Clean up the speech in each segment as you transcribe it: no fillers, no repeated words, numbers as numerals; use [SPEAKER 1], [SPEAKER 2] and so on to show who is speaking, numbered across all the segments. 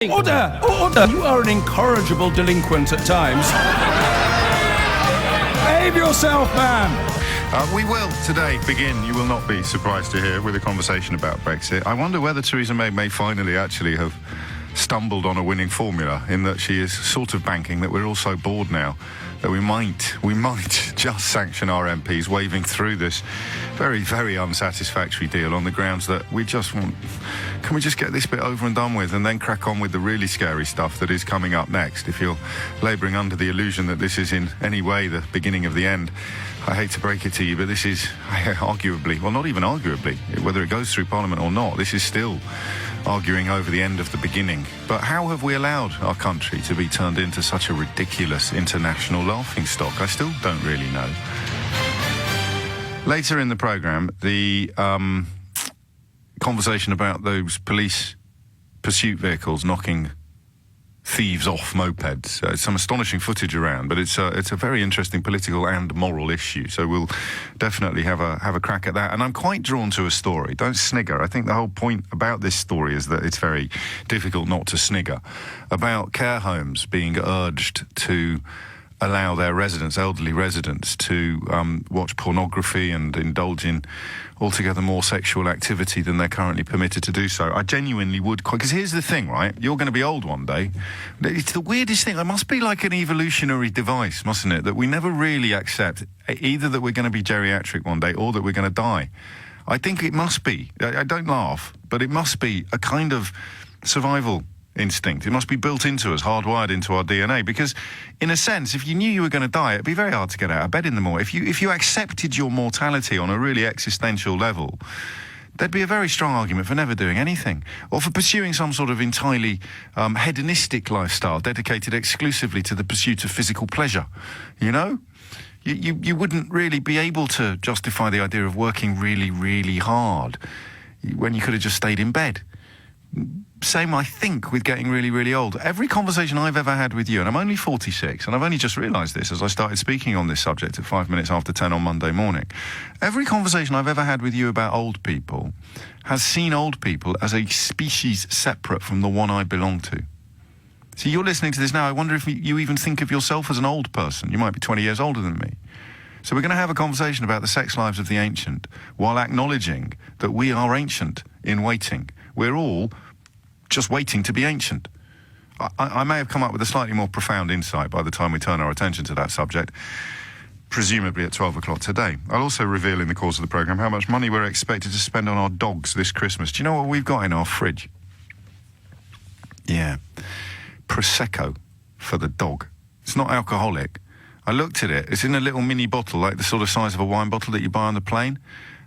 [SPEAKER 1] Order! Order! You are an incorrigible delinquent at times. Behave yourself, man!
[SPEAKER 2] We will today begin, you will not be surprised to hear, with a conversation about Brexit. I wonder whether Theresa May finally actually have stumbled on a winning formula, in that she is sort of banking that we're all so bored now that we might just sanction our MPs waving through this very, very unsatisfactory deal on the grounds that we just want... Can we just get this bit over and done with and then crack on with the really scary stuff that is coming up next? If you're labouring under the illusion that this is in any way the beginning of the end, I hate to break it to you, but this is arguably, well, not even arguably, whether it goes through Parliament or not, this is still arguing over the end of the beginning. But how have we allowed our country to be turned into such a ridiculous international laughingstock? I still don't really know. Later in the programme, the conversation about those police pursuit vehicles knocking thieves off mopeds. Some astonishing footage around, but it's a very interesting political and moral issue. So we'll definitely have a crack at that. And I'm quite drawn to a story. Don't snigger. I think the whole point about this story is that it's very difficult not to snigger. About care homes being urged to allow their residents, elderly residents, to watch pornography and indulge in altogether more sexual activity than they're currently permitted to do so. I genuinely would quite... Because here's the thing, right? You're going to be old one day. It's the weirdest thing. It must be like an evolutionary device, mustn't it? That we never really accept either that we're going to be geriatric one day or that we're going to die. I think it must be. I don't laugh, but it must be a kind of survival instinct. It must be built into us, hardwired into our DNA, because in a sense, if you knew you were going to die, it'd be very hard to get out of bed in the morning. If you accepted your mortality on a really existential level, there'd be a very strong argument for never doing anything, or for pursuing some sort of entirely hedonistic lifestyle dedicated exclusively to the pursuit of physical pleasure. You know? You wouldn't really be able to justify the idea of working really, really hard when you could have just stayed in bed. Same, I think, with getting really, really old. Every conversation I've ever had with you, and I'm only 46, and I've only just realised this as I started speaking on this subject at 5 minutes after 10 on Monday morning. Every conversation I've ever had with you about old people has seen old people as a species separate from the one I belong to. So you're listening to this now. I wonder if you even think of yourself as an old person. You might be 20 years older than me. So we're going to have a conversation about the sex lives of the ancient while acknowledging that we are ancient in waiting. We're all just waiting to be ancient. I may have come up with a slightly more profound insight by the time we turn our attention to that subject, presumably at 12 o'clock today. I'll also reveal in the course of the programme how much money we're expected to spend on our dogs this Christmas. Do you know what we've got in our fridge? Yeah. Prosecco for the dog. It's not alcoholic. I looked at it. It's in a little mini bottle, like the sort of size of a wine bottle that you buy on the plane.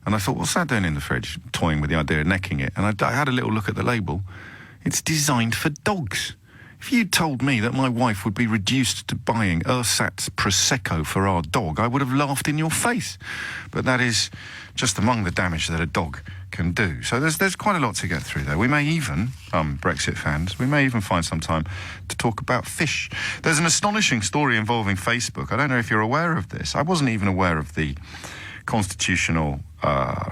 [SPEAKER 2] And I thought, what's that doing in the fridge? Toying with the idea of necking it. And I had a little look at the label. It's designed for dogs. If you'd told me that my wife would be reduced to buying Ersatz Prosecco for our dog, I would have laughed in your face. But that is just among the damage that a dog can do. So there's quite a lot to get through there. We may even, Brexit fans, we may even find some time to talk about fish. There's an astonishing story involving Facebook. I don't know if you're aware of this. I wasn't even aware of the constitutional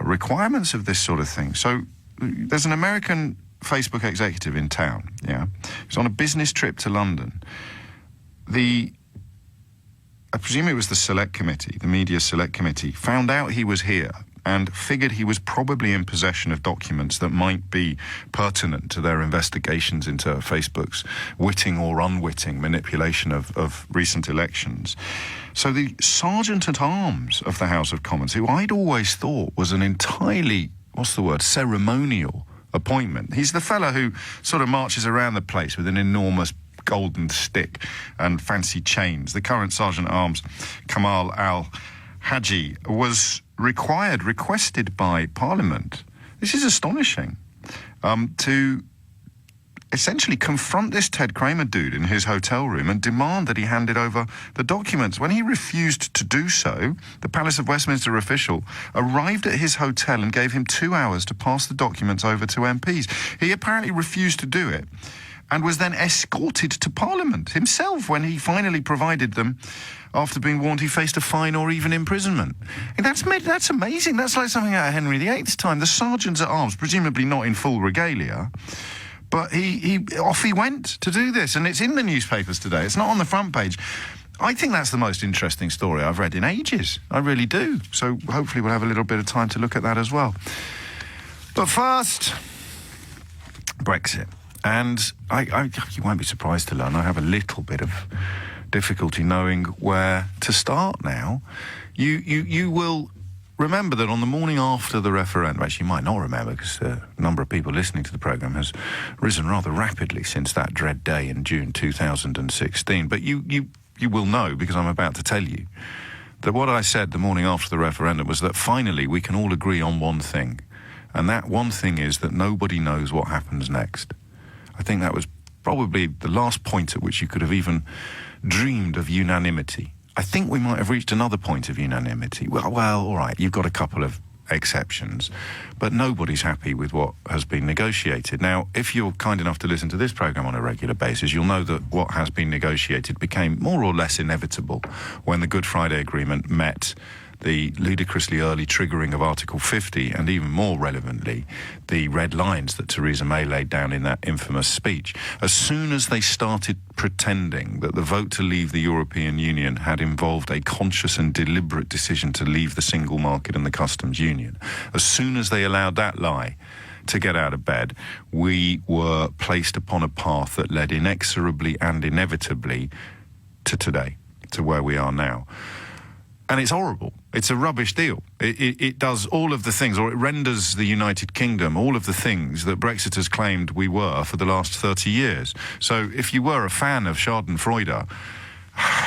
[SPEAKER 2] requirements of this sort of thing. So there's an American Facebook executive in town, yeah. He's on a business trip to London. I presume it was the select committee, the media select committee, found out he was here and figured he was probably in possession of documents that might be pertinent to their investigations into Facebook's witting or unwitting manipulation of recent elections. So the Sergeant-at-Arms of the House of Commons, who I'd always thought was an entirely, ceremonial appointment. He's the fellow who sort of marches around the place with an enormous golden stick and fancy chains. The current Sergeant-at-Arms, Kamal Al-Haji, was requested by Parliament, this is astonishing, to essentially confront this Ted Kramer dude in his hotel room and demand that he handed over the documents. When he refused to do so, the Palace of Westminster official arrived at his hotel and gave him 2 hours to pass the documents over to MPs. He apparently refused to do it and was then escorted to Parliament himself when he finally provided them. After being warned he faced a fine or even imprisonment. And that's amazing. That's like something out of Henry VIII's time. The sergeants at arms, presumably not in full regalia, But he off he went to do this, and it's in the newspapers today. It's not on the front page. I think that's the most interesting story I've read in ages. I really do. So hopefully we'll have a little bit of time to look at that as well. But first, Brexit. And you won't be surprised to learn I have a little bit of difficulty knowing where to start now. You will remember that on the morning after the referendum, actually you might not remember because the number of people listening to the programme has risen rather rapidly since that dread day in June 2016. But you will know, because I'm about to tell you, that what I said the morning after the referendum was that finally we can all agree on one thing. And that one thing is that nobody knows what happens next. I think that was probably the last point at which you could have even dreamed of unanimity. I think we might have reached another point of unanimity. Well, all right, you've got a couple of exceptions, but nobody's happy with what has been negotiated. Now, if you're kind enough to listen to this programme on a regular basis, you'll know that what has been negotiated became more or less inevitable when the Good Friday Agreement met the ludicrously early triggering of Article 50, and even more relevantly, the red lines that Theresa May laid down in that infamous speech. As soon as they started pretending that the vote to leave the European Union had involved a conscious and deliberate decision to leave the single market and the customs union, as soon as they allowed that lie to get out of bed, we were placed upon a path that led inexorably and inevitably to today, to where we are now. And it's horrible. It's a rubbish deal. It does all of the things, or it renders the United Kingdom all of the things that Brexiters claimed we were for the last 30 years. So if you were a fan of Schadenfreude,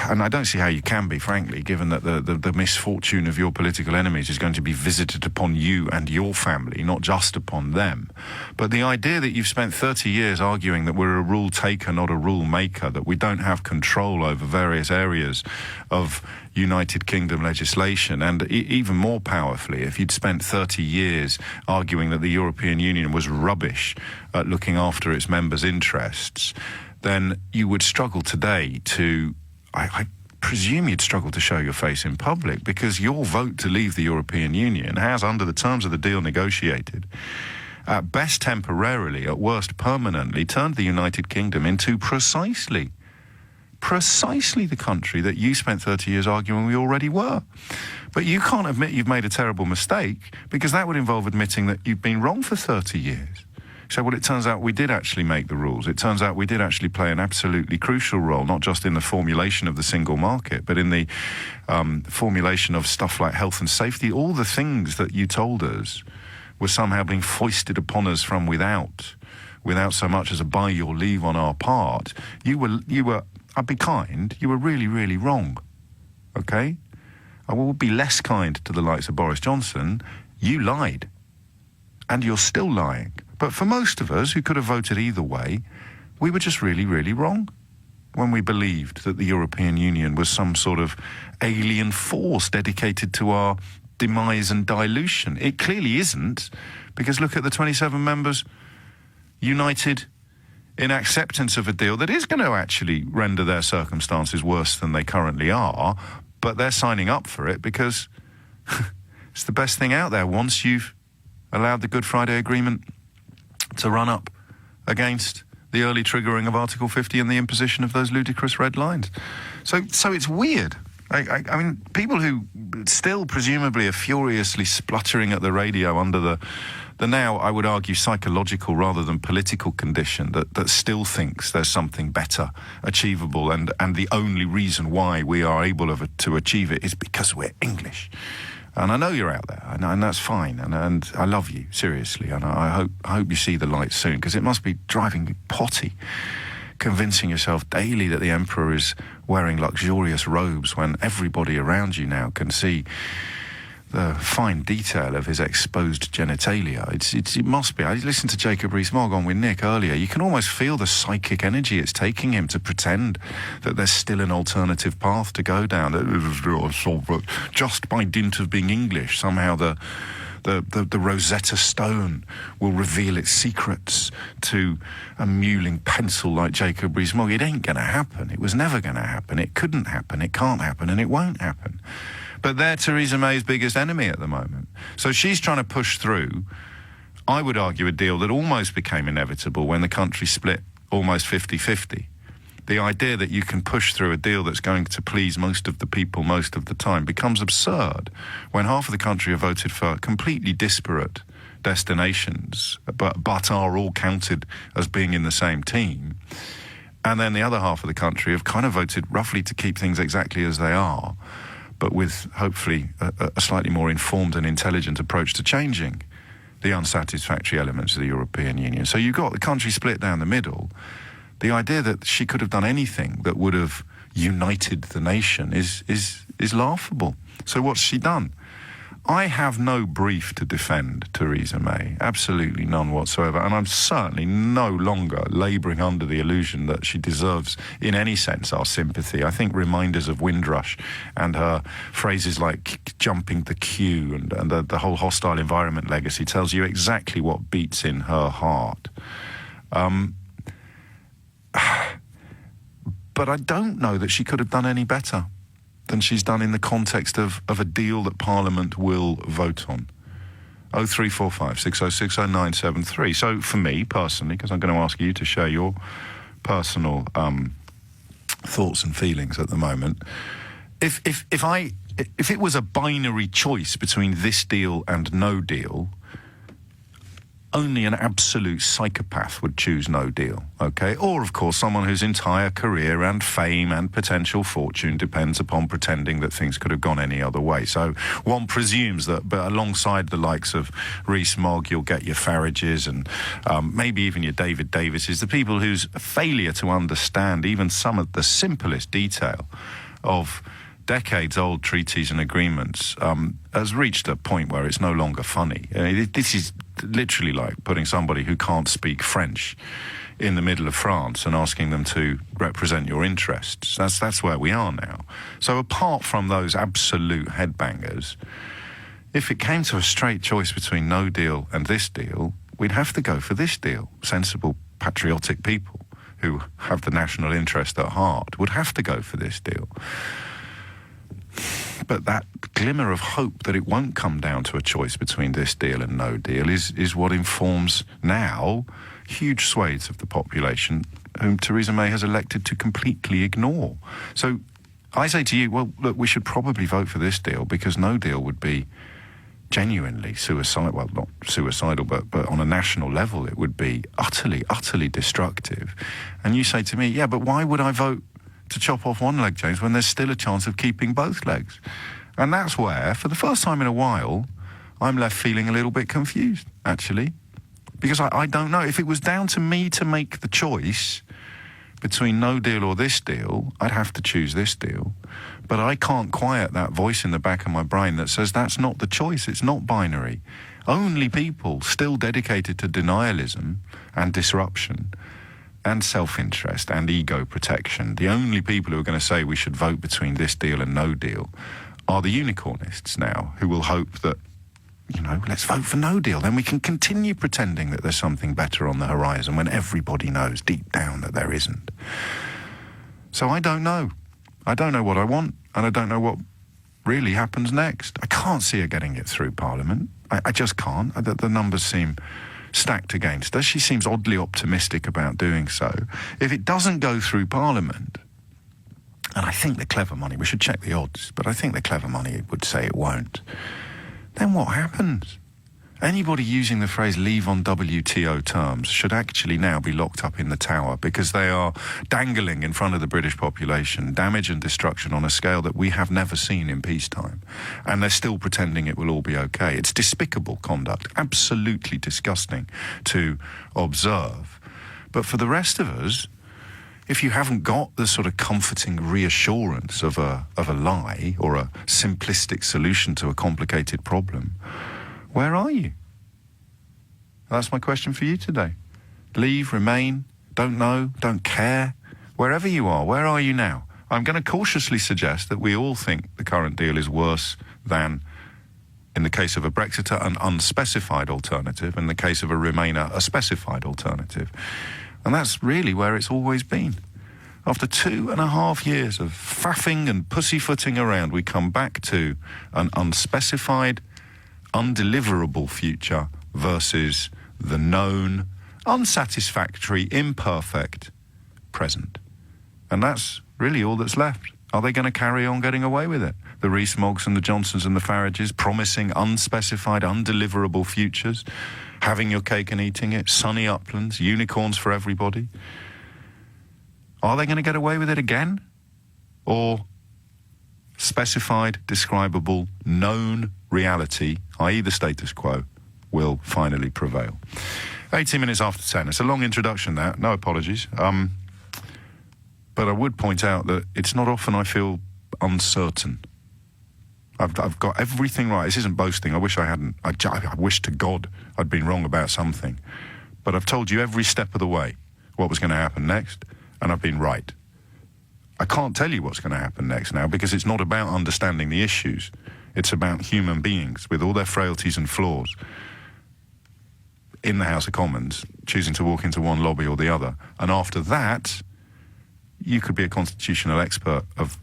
[SPEAKER 2] and I don't see how you can be, frankly, given that the misfortune of your political enemies is going to be visited upon you and your family, not just upon them. But the idea that you've spent 30 years arguing that we're a rule taker, not a rule maker, that we don't have control over various areas of United Kingdom legislation, and even more powerfully, if you'd spent 30 years arguing that the European Union was rubbish at looking after its members' interests, then you would struggle today to... I presume you'd struggle to show your face in public, because your vote to leave the European Union has, under the terms of the deal negotiated, at best temporarily, at worst permanently, turned the United Kingdom into precisely the country that you spent 30 years arguing we already were. But you can't admit you've made a terrible mistake, because that would involve admitting that you've been wrong for 30 years. So, well, it turns out we did actually make the rules. It turns out we did actually play an absolutely crucial role, not just in the formulation of the single market, but in the formulation of stuff like health and safety. All the things that you told us were somehow being foisted upon us from without so much as a by your leave on our part. You were, I'd be kind, you were really, really wrong, okay? I will be less kind to the likes of Boris Johnson. You lied, and you're still lying. But for most of us who could have voted either way, we were just really, really wrong when we believed that the European Union was some sort of alien force dedicated to our demise and dilution. It clearly isn't, because look at the 27 members united in acceptance of a deal that is going to actually render their circumstances worse than they currently are, but they're signing up for it because it's the best thing out there once you've allowed the Good Friday Agreement to run up against the early triggering of Article 50 and the imposition of those ludicrous red lines. So it's weird. I mean, people who still presumably are furiously spluttering at the radio under the now, I would argue, psychological rather than political condition that still thinks there's something better achievable, and the only reason why we are able to achieve it is because we're English. And I know you're out there, and that's fine, and I love you, seriously, and I hope you see the light soon, because it must be driving you potty, convincing yourself daily that the Emperor is wearing luxurious robes when everybody around you now can see the fine detail of his exposed genitalia. It must be. I listened to Jacob Rees-Mogg on with Nick earlier. You can almost feel the psychic energy it's taking him to pretend that there's still an alternative path to go down. Just by dint of being English, somehow the Rosetta Stone will reveal its secrets to a mewling pencil like Jacob Rees-Mogg. It ain't going to happen. It was never going to happen. It couldn't happen. It can't happen, and it won't happen. But they're Theresa May's biggest enemy at the moment. So she's trying to push through I would argue a deal that almost became inevitable when the country split almost 50-50. The idea that you can push through a deal that's going to please most of the people most of the time becomes absurd when half of the country have voted for completely disparate destinations, but are all counted as being in the same team. And then the other half of the country have kind of voted roughly to keep things exactly as they are, but with hopefully a slightly more informed and intelligent approach to changing the unsatisfactory elements of the European Union. So you've got the country split down the middle. The idea that she could have done anything that would have united the nation is laughable. So what's she done? I have no brief to defend Theresa May, absolutely none whatsoever, and I'm certainly no longer labouring under the illusion that she deserves, in any sense, our sympathy. I think reminders of Windrush and her phrases like jumping the queue and the whole hostile environment legacy tells you exactly what beats in her heart. But I don't know that she could have done any better than she's done in the context of a deal that Parliament will vote on. 0345 606 0973. So for me, personally, because I'm going to ask you to share your personal thoughts and feelings at the moment, if it was a binary choice between this deal and no deal, only an absolute psychopath would choose no deal, okay? Or, of course, someone whose entire career and fame and potential fortune depends upon pretending that things could have gone any other way. So one presumes that, but alongside the likes of Rees-Mogg, you'll get your Farages and maybe even your David Davises, the people whose failure to understand even some of the simplest detail of decades-old treaties and agreements has reached a point where it's no longer funny. This is literally like putting somebody who can't speak French in the middle of France and asking them to represent your interests. That's where we are now. So apart from those absolute headbangers, if it came to a straight choice between no deal and this deal, we'd have to go for this deal. Sensible, patriotic people who have the national interest at heart would have to go for this deal. But that glimmer of hope that it won't come down to a choice between this deal and no deal is what informs now huge swathes of the population whom Theresa May has elected to completely ignore. So I say to you, well, look, we should probably vote for this deal because no deal would be genuinely suicidal. Well, not suicidal, but on a national level, it would be utterly, utterly destructive. And you say to me, yeah, but why would I vote to chop off one leg, James, when there's still a chance of keeping both legs? And that's where, for the first time in a while, I'm left feeling a little bit confused, actually. Because I don't know. If it was down to me to make the choice between no deal or this deal, I'd have to choose this deal. But I can't quiet that voice in the back of my brain that says that's not the choice. It's not binary. Only people still dedicated to denialism and disruption and self-interest and ego protection, the only people who are going to say we should vote between this deal and no deal are the unicornists now, who will hope that, let's vote for no deal. Then we can continue pretending that there's something better on the horizon when everybody knows deep down that there isn't. So I don't know. I don't know what I want, and I don't know what really happens next. I can't see her getting it through Parliament. I just can't. The numbers seem stacked against her. She seems oddly optimistic about doing so. If it doesn't go through Parliament, and I think the clever money, we should check the odds, but I think the clever money would say it won't, then what happens? Anybody using the phrase leave on WTO terms should actually now be locked up in the tower because they are dangling in front of the British population damage and destruction on a scale that we have never seen in peacetime. And they're still pretending it will all be okay. It's despicable conduct, absolutely disgusting to observe. But for the rest of us, if you haven't got the sort of comforting reassurance of a lie or a simplistic solution to a complicated problem, where are you? That's my question for you today. Leave, remain, don't know, don't care. Wherever you are, where are you now? I'm going to cautiously suggest that we all think the current deal is worse than, in the case of a Brexiter, an unspecified alternative, in the case of a Remainer, a specified alternative. And that's really where it's always been. After 2.5 years of faffing and pussyfooting around, we come back to an unspecified, undeliverable future versus the known, unsatisfactory, imperfect present. And that's really all that's left. Are they going to carry on getting away with it? The Rees-Moggs and the Johnsons and the Farages promising unspecified, undeliverable futures, having your cake and eating it, sunny uplands, unicorns for everybody. Are they going to get away with it again? Or specified, describable, known reality, i.e. the status quo, will finally prevail? 18 minutes after 10. It's a long introduction, that. No apologies. But I would point out that it's not often I feel uncertain. I've got everything right. This isn't boasting. I wish I hadn't. I wish to God I'd been wrong about something. But I've told you every step of the way what was going to happen next, and I've been right. I can't tell you what's going to happen next now because it's not about understanding the issues. It's about human beings with all their frailties and flaws in the House of Commons, choosing to walk into one lobby or the other. And after that, you could be a constitutional expert of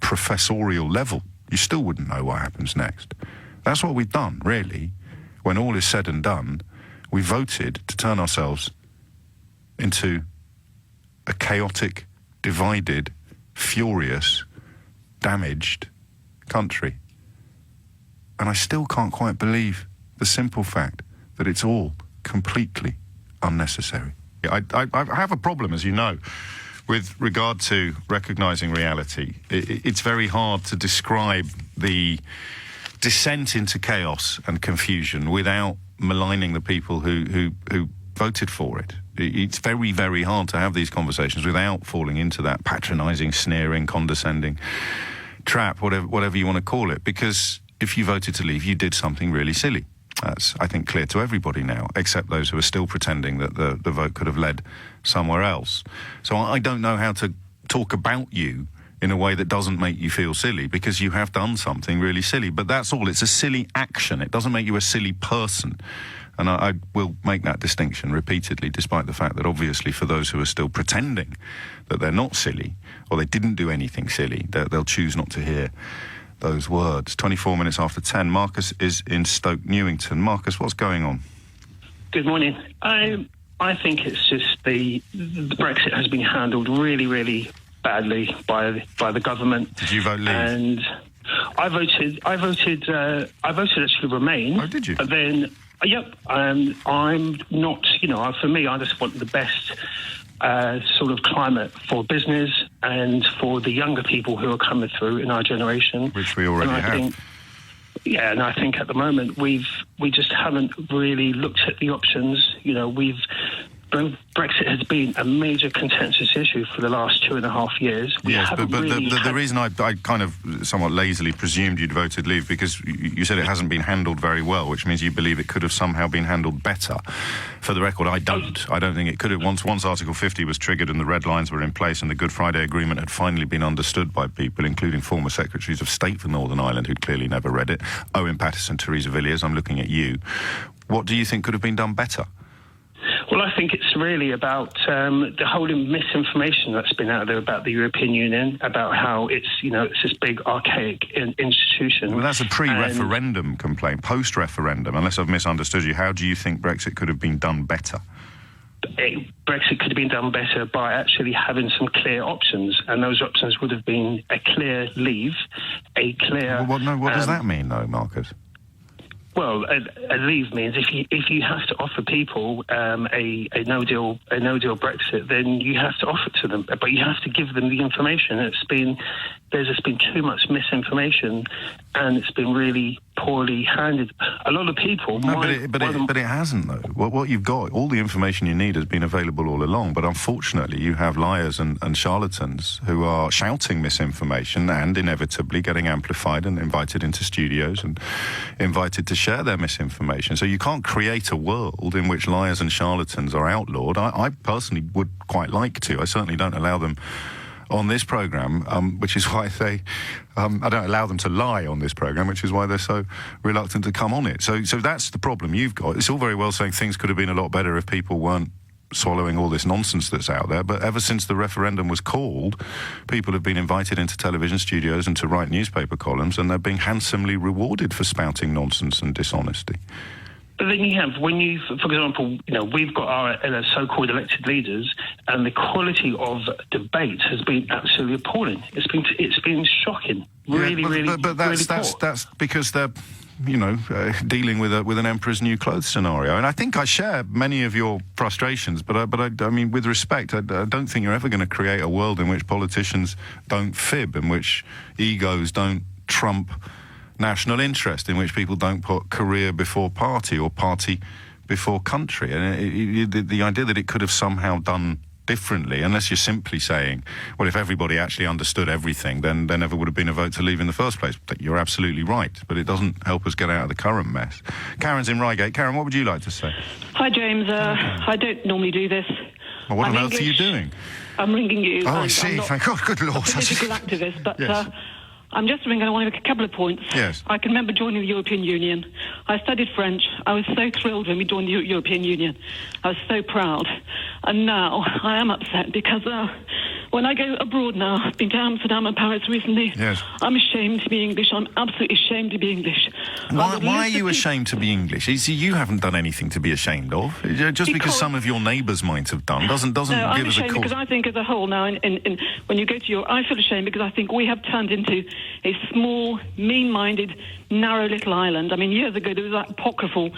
[SPEAKER 2] professorial level. You still wouldn't know what happens next. That's what we've done, really. When all is said and done, we voted to turn ourselves into a chaotic, divided, furious, damaged country. And I still can't quite believe the simple fact that it's all completely unnecessary. I have a problem, as you know, with regard to recognising reality. It's very hard to describe the descent into chaos and confusion without maligning the people who voted for it. It's very, very hard to have these conversations without falling into that patronising, sneering, condescending trap, whatever you want to call it, because if you voted to leave, you did something really silly. That's, I think, clear to everybody now, except those who are still pretending that the vote could have led somewhere else. So I don't know how to talk about you in a way that doesn't make you feel silly, because you have done something really silly. But that's all. It's a silly action. It doesn't make you a silly person. And I will make that distinction repeatedly, despite the fact that obviously for those who are still pretending that they're not silly, or they didn't do anything silly, they'll choose not to hear those words. 24 minutes after 10. Marcus is in Stoke Newington. Marcus, what's going on?
[SPEAKER 3] Good morning. I think it's just the Brexit has been handled really, really badly by the government.
[SPEAKER 2] Did you vote leave?
[SPEAKER 3] And I voted actually Remain.
[SPEAKER 2] Oh, did you?
[SPEAKER 3] But then, yep. I'm not. For me, I just want the best sort of climate for business and for the younger people who are coming through in our generation,
[SPEAKER 2] which we already have.
[SPEAKER 3] And I think at the moment we just haven't really looked at the options. Brexit has been a major contentious issue for the last 2.5 years.
[SPEAKER 2] Yes, but the reason I kind of somewhat lazily presumed you'd voted leave, because you said it hasn't been handled very well, which means you believe it could have somehow been handled better. For the record, I don't. I don't think it could have. Once Article 50 was triggered and the red lines were in place and the Good Friday Agreement had finally been understood by people, including former Secretaries of State for Northern Ireland, who clearly never read it, Owen Paterson, Theresa Villiers, I'm looking at you. What do you think could have been done better?
[SPEAKER 3] Well, I think it's really about the whole misinformation that's been out there about the European Union, about how it's this big archaic institution.
[SPEAKER 2] Well, that's a pre-referendum complaint. Post-referendum, unless I've misunderstood you, how do you think Brexit could have been done better?
[SPEAKER 3] Brexit could have been done better by actually having some clear options, and those options would have been a clear leave, a clear...
[SPEAKER 2] What does that mean, though, Marcus?
[SPEAKER 3] Well, a leave means if you have to offer people a no deal Brexit, then you have to offer it to them, but you have to give them the information. There's just been too much misinformation, and it's been really poorly handled. A lot of people...
[SPEAKER 2] No, but it hasn't, though. What you've got, all the information you need has been available all along, but unfortunately you have liars and charlatans who are shouting misinformation and inevitably getting amplified and invited into studios and invited to share their misinformation. So you can't create a world in which liars and charlatans are outlawed. I personally would quite like to. I certainly don't allow them on this programme, which is why I don't allow them to lie on this programme, which is why they're so reluctant to come on it. So that's the problem you've got. It's all very well saying things could have been a lot better if people weren't swallowing all this nonsense that's out there, but ever since the referendum was called, people have been invited into television studios and to write newspaper columns, and they're being handsomely rewarded for spouting nonsense and dishonesty.
[SPEAKER 3] But then you have, when you, for example, we've got our so-called elected leaders, and the quality of debate has been absolutely appalling. It's been shocking, really.
[SPEAKER 2] But that's because they're dealing with an emperor's new clothes scenario. And I think I share many of your frustrations, but I mean, with respect, I don't think you're ever going to create a world in which politicians don't fib, in which egos don't trump national interest, in which people don't put career before party or party before country. And the idea that it could have somehow done differently, unless you're simply saying, well, if everybody actually understood everything, then there never would have been a vote to leave in the first place. You're absolutely right, but it doesn't help us get out of the current mess. Karen's in Reigate. Karen, what would you like to say?
[SPEAKER 4] Hi, James. I don't normally do this.
[SPEAKER 2] Well, what on earth are you doing?
[SPEAKER 4] I'm ringing you.
[SPEAKER 2] Oh, I see. Thank God. Good Lord.
[SPEAKER 4] I'm a political activist, but
[SPEAKER 2] yes.
[SPEAKER 4] I'm just ringing. I want to make a couple of points.
[SPEAKER 2] Yes.
[SPEAKER 4] I can remember joining the European Union. I studied French. I was so thrilled when we joined the European Union. I was so proud. And now I am upset because when I go abroad now, I've been to Amsterdam and Paris recently.
[SPEAKER 2] Yes.
[SPEAKER 4] I'm ashamed to be English. I'm absolutely ashamed to be English.
[SPEAKER 2] Why are you ashamed to be English? You haven't done anything to be ashamed of. Just because some of your neighbours might have done doesn't
[SPEAKER 4] no,
[SPEAKER 2] give us a cause.
[SPEAKER 4] I'm ashamed because I think as a whole now, when you go to Europe, I feel ashamed because I think we have turned into a small, mean-minded, narrow little island. I mean, years ago there was that apocryphal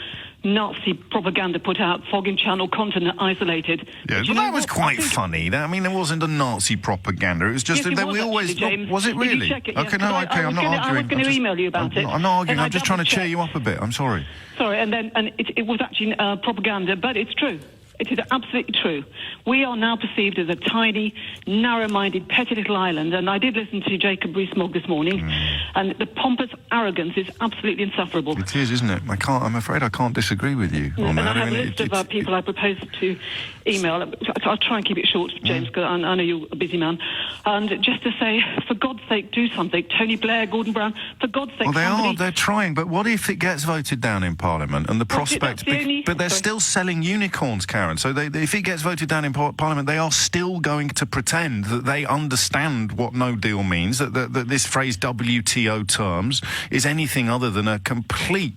[SPEAKER 4] Nazi propaganda put out, Fogging Channel, continent isolated.
[SPEAKER 2] Yeah, but that was quite funny. I mean, there wasn't a Nazi propaganda. It was just that we always...
[SPEAKER 4] James.
[SPEAKER 2] Was it really?
[SPEAKER 4] Check it,
[SPEAKER 2] okay,
[SPEAKER 4] yes,
[SPEAKER 2] no, okay, I'm not arguing.
[SPEAKER 4] I was going to email you about it.
[SPEAKER 2] I'm not arguing. I'm just trying to cheer
[SPEAKER 4] check.
[SPEAKER 2] you up a bit. I'm sorry.
[SPEAKER 4] Sorry, and it was actually propaganda, but it's true. It is absolutely true. We are now perceived as a tiny, narrow-minded, petty little island. And I did listen to Jacob Rees-Mogg this morning, and the pompous arrogance is absolutely insufferable.
[SPEAKER 2] It is, isn't it? I'm afraid I can't disagree with you on that.
[SPEAKER 4] And I have a list of people I propose to email. I'll try and keep it short, James, because I know you're a busy man. And just to say, for God's sake, do something. Tony Blair, Gordon Brown, for God's sake,
[SPEAKER 2] well, they're trying. But what if it gets voted down in Parliament and the prospect... But they're still selling unicorns, Karen. So if it gets voted down in Parliament, they are still going to pretend that they understand what no deal means, that this phrase WTO terms is anything other than a complete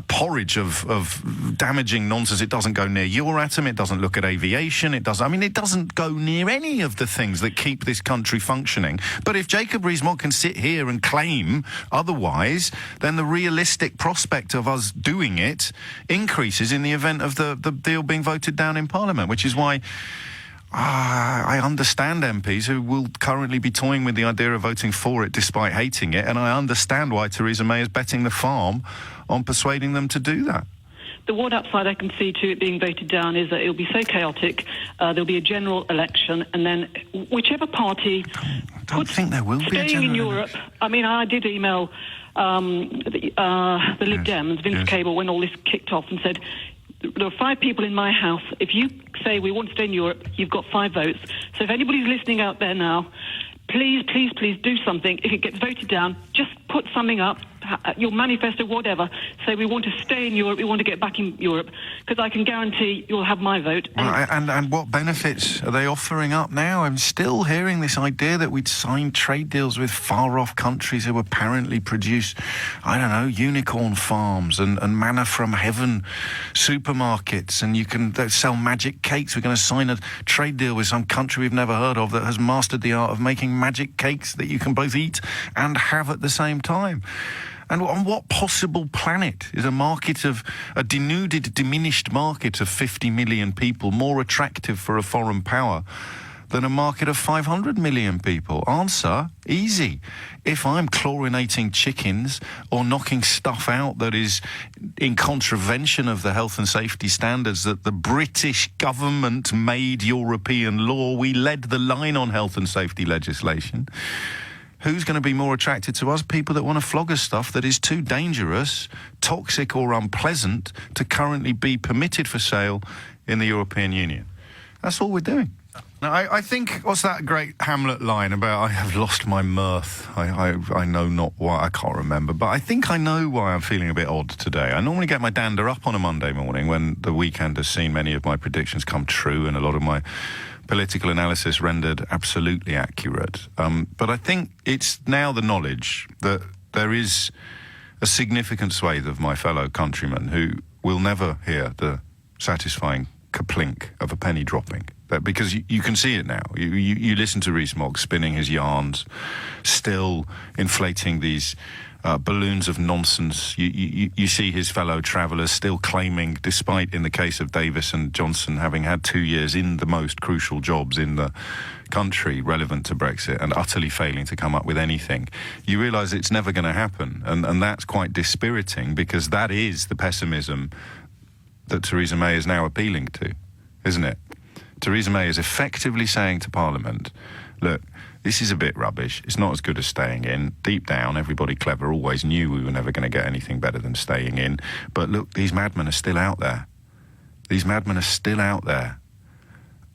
[SPEAKER 2] porridge of damaging nonsense. It doesn't go near Euratom, it doesn't look at aviation, it doesn't go near any of the things that keep this country functioning. But if Jacob Rees-Mogg can sit here and claim otherwise, then the realistic prospect of us doing it increases in the event of the deal being voted down in Parliament, which is why I understand MPs who will currently be toying with the idea of voting for it despite hating it, and I understand why Theresa May is betting the farm on persuading them to do that.
[SPEAKER 4] The one upside I can see to it being voted down is that it'll be so chaotic, there'll be a general election, and then whichever party...
[SPEAKER 2] I don't think there will be a general
[SPEAKER 4] staying in Europe... I mean, I did email the Lib Dems, Vince Cable, when all this kicked off, and said... There are 5 people in my house. If you say we want to stay in Europe, you've got 5 votes. So if anybody's listening out there now, please do something. If it gets voted down, just put something up, your manifesto, whatever. Say we want to stay in Europe, we want to get back in Europe, because I can guarantee you'll have my vote.
[SPEAKER 2] And what benefits are they offering up now? I'm still hearing this idea that we'd sign trade deals with far-off countries who apparently produce, I don't know, unicorn farms and manna from heaven supermarkets, and you can sell magic cakes. We're going to sign a trade deal with some country we've never heard of that has mastered the art of making magic cakes that you can both eat and have at the same time. And on what possible planet is a denuded, diminished market of 50 million people more attractive for a foreign power than a market of 500 million people? Answer, easy. If I'm chlorinating chickens or knocking stuff out that is in contravention of the health and safety standards that the British government made European law, we led the line on health and safety legislation. Who's going to be more attracted to us? People that want to flog us stuff that is too dangerous, toxic or unpleasant to currently be permitted for sale in the European Union. That's all we're doing. Now, I think, what's that great Hamlet line about, I have lost my mirth? I know not why, I can't remember, but I think I know why I'm feeling a bit odd today. I normally get my dander up on a Monday morning when the weekend has seen many of my predictions come true and a lot of my political analysis rendered absolutely accurate. But I think it's now the knowledge that there is a significant swathe of my fellow countrymen who we'll never hear the satisfying kaplink of a penny dropping. Because you can see it now. You listen to Rees-Mogg spinning his yarns, still inflating these balloons of nonsense. You see his fellow travellers still claiming, despite in the case of Davis and Johnson having had 2 years in the most crucial jobs in the country relevant to Brexit and utterly failing to come up with anything. You realise it's never going to happen, and that's quite dispiriting, because that is the pessimism that Theresa May is now appealing to, isn't it? Theresa May is effectively saying to Parliament, look, this is a bit rubbish. It's not as good as staying in. Deep down, everybody clever always knew we were never going to get anything better than staying in. But look, these madmen are still out there. These madmen are still out there.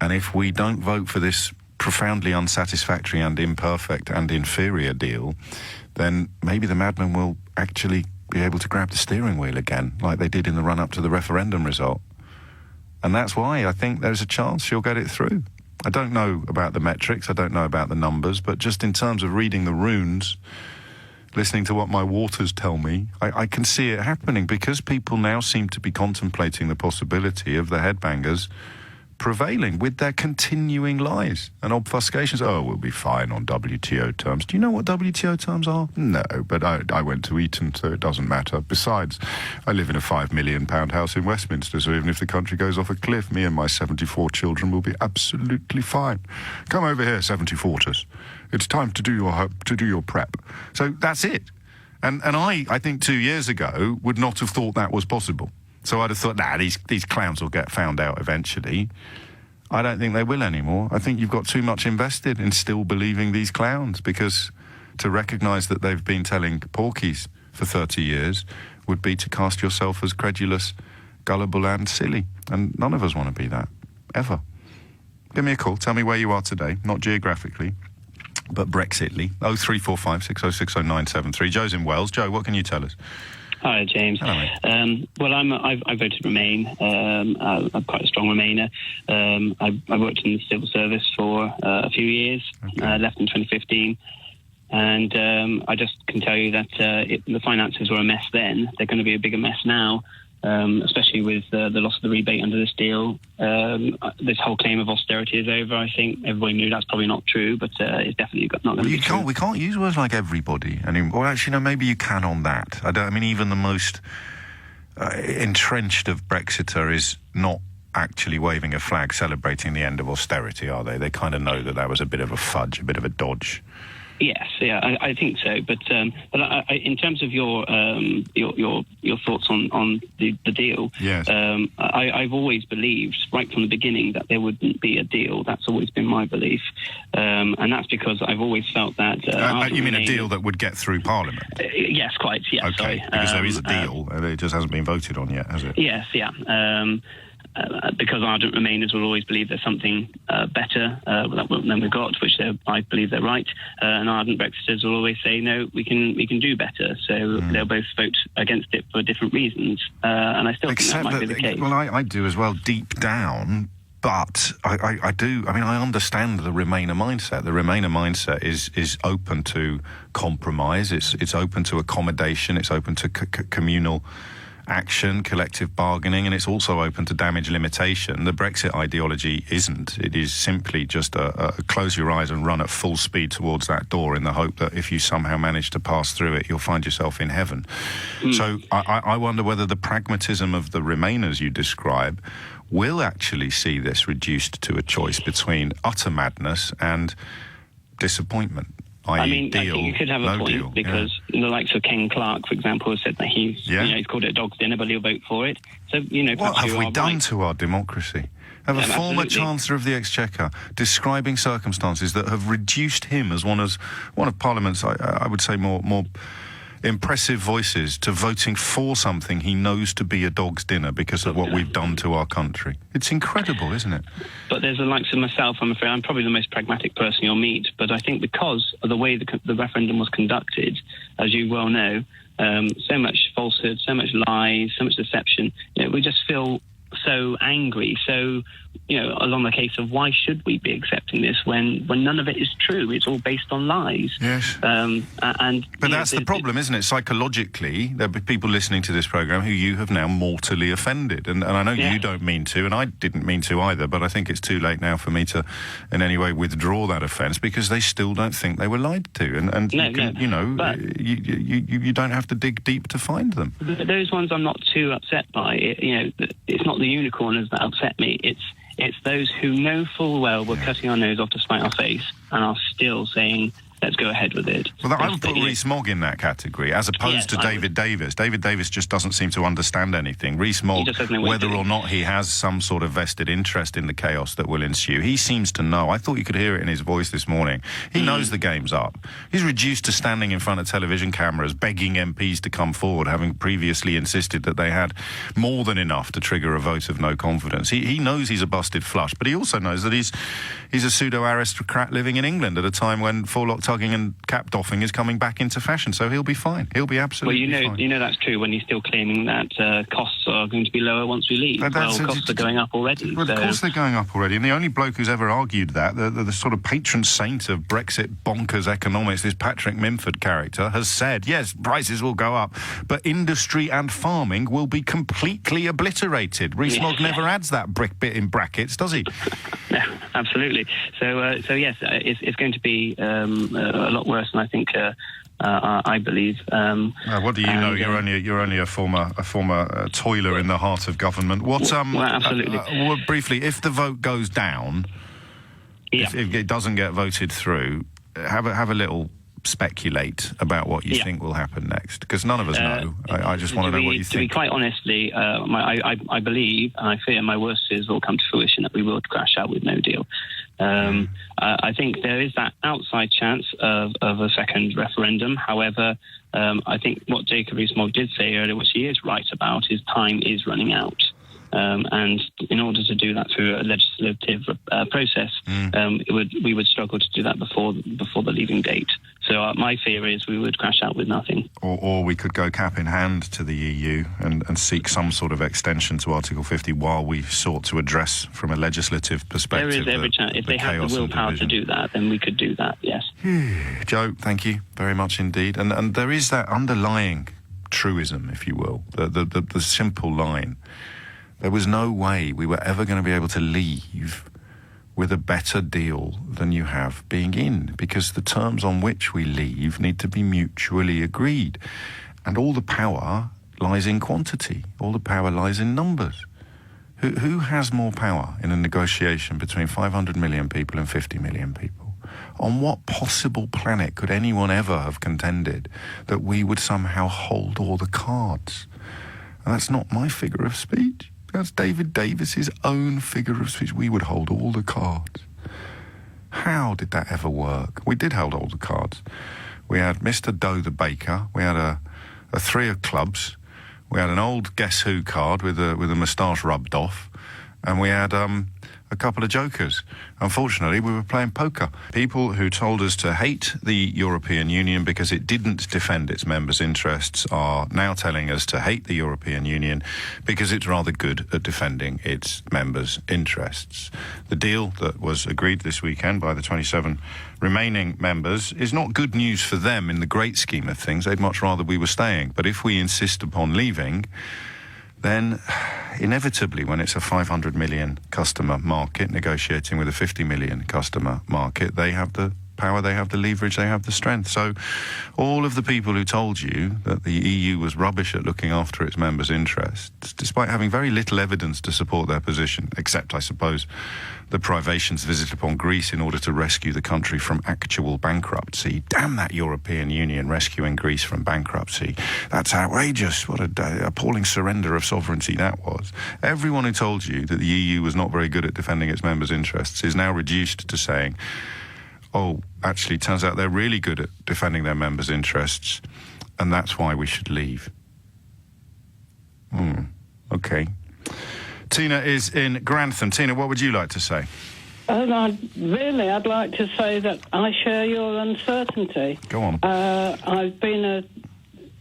[SPEAKER 2] And if we don't vote for this profoundly unsatisfactory and imperfect and inferior deal, then maybe the madmen will actually be able to grab the steering wheel again, like they did in the run-up to the referendum result. And that's why I think there's a chance she'll get it through. I don't know about the metrics, I don't know about the numbers, but just in terms of reading the runes, listening to what my waters tell me, I can see it happening, because people now seem to be contemplating the possibility of the headbangers prevailing with their continuing lies and obfuscations. Oh, we'll be fine on WTO terms. Do you know what WTO terms are? No, but I went to Eton, so it doesn't matter. Besides, I live in a £5 million house in Westminster, so even if the country goes off a cliff, me and my 74 children will be absolutely fine. Come over here, 74ters. It's time to do your prep. So that's it. And I think 2 years ago would not have thought that was possible. So I'd have thought, these clowns will get found out eventually. I don't think they will anymore. I think you've got too much invested in still believing these clowns, because to recognise that they've been telling porkies for 30 years would be to cast yourself as credulous, gullible and silly. And none of us want to be that, ever. Give me a call. Tell me where you are today, not geographically, but Brexitly. 0345 606 0973. Joe's in Wales. Joe, what can you tell us?
[SPEAKER 5] Hi, James.
[SPEAKER 2] Hello, mate.
[SPEAKER 5] Well, I voted Remain. I'm quite a strong Remainer. I worked in the civil service for a few years, left in 2015. And I just can tell you that the finances were a mess then. They're going to be a bigger mess now, especially with the loss of the rebate under this deal. This whole claim of austerity is over. I think everybody knew that's probably not true, but it's definitely not going to be true.
[SPEAKER 2] We can't use words like everybody anymore. Well, actually, no, maybe you can on that. I mean, even the most entrenched of Brexiter is not actually waving a flag celebrating the end of austerity, are they? They kind of know that was a bit of a fudge, a bit of a dodge.
[SPEAKER 5] Yes, yeah, I think so. But in terms of your thoughts on the deal,
[SPEAKER 2] yes.
[SPEAKER 5] I've always believed right from the beginning that there wouldn't be a deal. That's always been my belief, and that's because I've always felt that.
[SPEAKER 2] You mean a deal that would get through Parliament?
[SPEAKER 5] Yes, quite. Yeah,
[SPEAKER 2] okay,
[SPEAKER 5] sorry.
[SPEAKER 2] Because there is a deal, it just hasn't been voted on yet, has it?
[SPEAKER 5] Yes, yeah. Because ardent Remainers will always believe there's something better than we've got, which I believe they're right, and ardent Brexiters will always say no, we can do better. So they'll both vote against it for different reasons, and I still think that might be the case.
[SPEAKER 2] Well, I do as well, deep down. But I do. I mean, I understand the Remainer mindset. The Remainer mindset is open to compromise. It's open to accommodation. It's open to communal action, collective bargaining, and it's also open to damage limitation. The Brexit ideology isn't. It is simply just a close your eyes and run at full speed towards that door in the hope that if you somehow manage to pass through it, you'll find yourself in heaven. So I wonder whether the pragmatism of the Remainers you describe will actually see this reduced to a choice between utter madness and disappointment.
[SPEAKER 5] I think you could have a point,
[SPEAKER 2] deal,
[SPEAKER 5] because the likes of Ken Clark, for example, has said that he's called it a dog's dinner, but he'll vote for it. So,
[SPEAKER 2] what have we done to our democracy? Have a former Chancellor of the Exchequer describing circumstances that have reduced him as one of Parliament's, I would say, more impressive voices to voting for something he knows to be a dog's dinner because of what we've done to our country. It's incredible, isn't it?
[SPEAKER 5] But there's the likes of myself, I'm afraid. I'm probably the most pragmatic person you'll meet, but I think because of the way the referendum was conducted, as you well know, so much falsehood, so much lies, so much deception, we just feel so angry, so, along the case of why should we be accepting this when none of it is true? It's all based on lies.
[SPEAKER 2] Yes. But that's the problem, isn't it? Psychologically, there'll be people listening to this programme who you have now mortally offended. And I know you don't mean to, and I didn't mean to either, but I think it's too late now for me to in any way withdraw that offence, because they still don't think they were lied to. And you don't have to dig deep to find them.
[SPEAKER 5] Those ones I'm not too upset by. It's not the unicorners that upset me. It's those who know full well we're cutting our nose off to spite our face and are still saying, let's go ahead with it.
[SPEAKER 2] Well, I would put Rees-Mogg in that category, as opposed to David Davis. David Davis just doesn't seem to understand anything. Rees-Mogg, whether or not he has some sort of vested interest in the chaos that will ensue, he seems to know. I thought you could hear it in his voice this morning. He knows the game's up. He's reduced to standing in front of television cameras, begging MPs to come forward, having previously insisted that they had more than enough to trigger a vote of no confidence. He knows he's a busted flush, but he also knows that he's a pseudo-aristocrat living in England at a time when forelock tugging and cap doffing is coming back into fashion, so he'll be fine. He'll be absolutely fine.
[SPEAKER 5] You know that's true when he's still claiming that costs are going to be lower once we leave. Costs are going up already.
[SPEAKER 2] Well, of course they're going up already, and the only bloke who's ever argued that, the sort of patron saint of Brexit bonkers economics, this Patrick Minford character, has said, yes, prices will go up, but industry and farming will be completely obliterated. Rees-Mogg never adds that bit in brackets, does he?
[SPEAKER 5] No, absolutely. So yes, it's going to be a lot worse than I think. I believe.
[SPEAKER 2] What do you know? You're only a former toiler in the heart of government.
[SPEAKER 5] Absolutely.
[SPEAKER 2] Briefly, if the vote goes down, if it doesn't get voted through, have a little speculate about what you think will happen next, because none of us know. I just want to know what you think.
[SPEAKER 5] To be quite honestly, I believe and I fear my worst fears will come to fruition, that we will crash out with no deal. I think there is that outside chance of a second referendum. However, I think what Jacob Rees-Mogg did say earlier, which he is right about, is time is running out. And in order to do that through a legislative process, we would struggle to do that before the leaving date. So my fear is we would crash out with nothing.
[SPEAKER 2] Or we could go cap in hand to the EU and seek some sort of extension to Article 50 while we sought to address, from a legislative perspective,
[SPEAKER 5] there is every chance. If they have the willpower to do that, then we could do that, yes.
[SPEAKER 2] Joe, thank you very much indeed. And there is that underlying truism, if you will, the simple line. There was no way we were ever going to be able to leave with a better deal than you have being in, because the terms on which we leave need to be mutually agreed. And all the power lies in quantity. All the power lies in numbers. Who has more power in a negotiation between 500 million people and 50 million people? On what possible planet could anyone ever have contended that we would somehow hold all the cards? And that's not my figure of speech. That's David Davis's own figure of speech. We would hold all the cards. How did that ever work? We did hold all the cards. We had Mr. Doe the baker. We had a three of clubs. We had an old Guess Who card with a moustache rubbed off. And we had a couple of jokers. Unfortunately, we were playing poker. People who told us to hate the European Union because it didn't defend its members' interests are now telling us to hate the European Union because it's rather good at defending its members' interests. The deal that was agreed this weekend by the 27 remaining members is not good news for them in the great scheme of things. They'd much rather we were staying. But if we insist upon leaving, then inevitably, when it's a 500 million customer market negotiating with a 50 million customer market, they have the power, they have the leverage, they have the strength. So all of the people who told you that the EU was rubbish at looking after its members' interests, despite having very little evidence to support their position, except, I suppose, the privations visited upon Greece in order to rescue the country from actual bankruptcy. Damn that European Union rescuing Greece from bankruptcy. That's outrageous. What a appalling surrender of sovereignty that was. Everyone who told you that the EU was not very good at defending its members' interests is now reduced to saying, oh, actually, turns out they're really good at defending their members' interests, and that's why we should leave. Okay. Tina is in Grantham. Tina, what would you like to say?
[SPEAKER 6] I'd like to say that I share your uncertainty.
[SPEAKER 2] Go on.
[SPEAKER 6] I've been a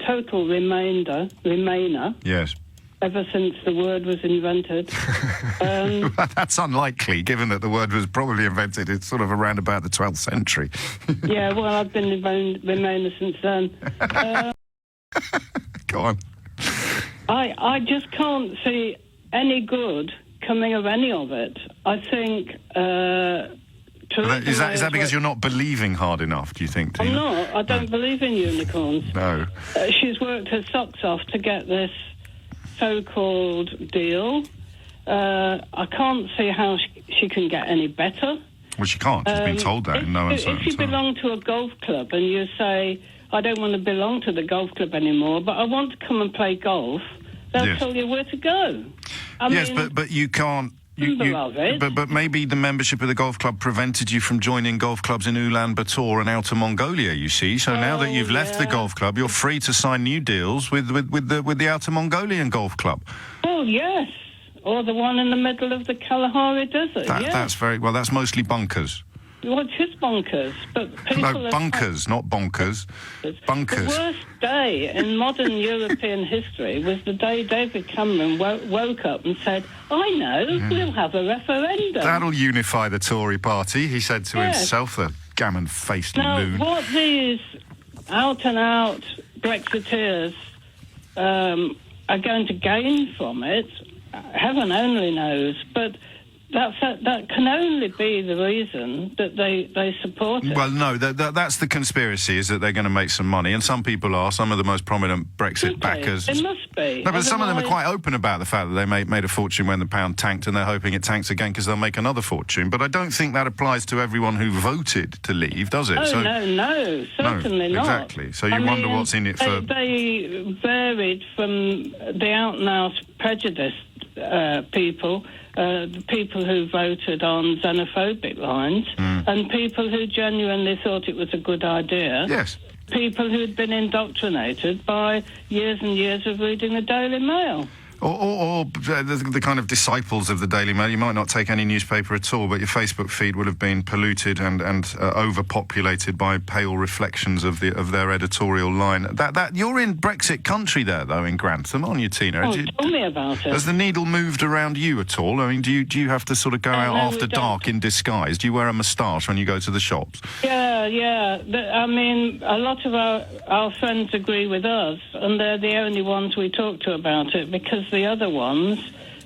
[SPEAKER 6] total Remainer.
[SPEAKER 2] Yes.
[SPEAKER 6] ever since the word was invented.
[SPEAKER 2] That's unlikely, given that the word was probably invented in sort of around about the 12th century.
[SPEAKER 6] Yeah, well, I've been Remainer since then.
[SPEAKER 2] Go on.
[SPEAKER 6] I just can't see any good coming of any of it. I think...
[SPEAKER 2] Is that because you're not believing hard enough, do you think, Tina?
[SPEAKER 6] I'm not. I don't believe in unicorns.
[SPEAKER 2] No.
[SPEAKER 6] She's worked her socks off to get this so-called deal. I can't see how she can get any better.
[SPEAKER 2] Well, she can't. She's been told that in no uncertain
[SPEAKER 6] If you belong to a golf club and you say, I don't want to belong to the golf club anymore, but I want to come and play golf, they'll tell you where to go. I mean,
[SPEAKER 2] but you can't... But maybe the membership of the golf club prevented you from joining golf clubs in Ulaanbaatar and Outer Mongolia, you see. So now that you've left the golf club, you're free to sign new deals with the Outer Mongolian golf club.
[SPEAKER 6] Oh, yes. Or the one in the middle of the Kalahari Desert,
[SPEAKER 2] That's that's mostly bunkers.
[SPEAKER 6] Well, it is bonkers, but people...
[SPEAKER 2] No, bunkers, not bonkers. Bunkers.
[SPEAKER 6] The worst day in modern European history was the day David Cameron woke up and said, I know, we'll have a referendum.
[SPEAKER 2] That'll unify the Tory party, he said to himself, the gammon-faced loon.
[SPEAKER 6] Now, what these out-and-out Brexiteers are going to gain from it, heaven only knows, but... That can only be the reason that they support it.
[SPEAKER 2] Well, no, that's the conspiracy, is that they're going to make some money, and some people are, some of the most prominent Brexit backers.
[SPEAKER 6] It must be.
[SPEAKER 2] No, but some of them are quite open about the fact that they made a fortune when the pound tanked, and they're hoping it tanks again because they'll make another fortune. But I don't think that applies to everyone who voted to leave, does it?
[SPEAKER 6] Oh, no, certainly not.
[SPEAKER 2] Exactly. So you wonder what's in it for...
[SPEAKER 6] They varied from the out-and-out prejudiced people... the people who voted on xenophobic lines and people who genuinely thought it was a good idea.
[SPEAKER 2] Yes.
[SPEAKER 6] People who had been indoctrinated by years and years of reading the Daily Mail.
[SPEAKER 2] Or the kind of disciples of the Daily Mail. You might not take any newspaper at all, but your Facebook feed would have been polluted and overpopulated by pale reflections of their editorial line. That you're in Brexit country there, though, in Grantham, aren't you, Tina?
[SPEAKER 6] Oh, tell me about it.
[SPEAKER 2] Has the needle moved around you at all? I mean, do you have to sort of go out after dark in disguise? Do you wear a moustache when you go to the shops?
[SPEAKER 6] Yeah. I mean, a lot of our friends agree with us, and they're the only ones we talk to about it, because the other ones,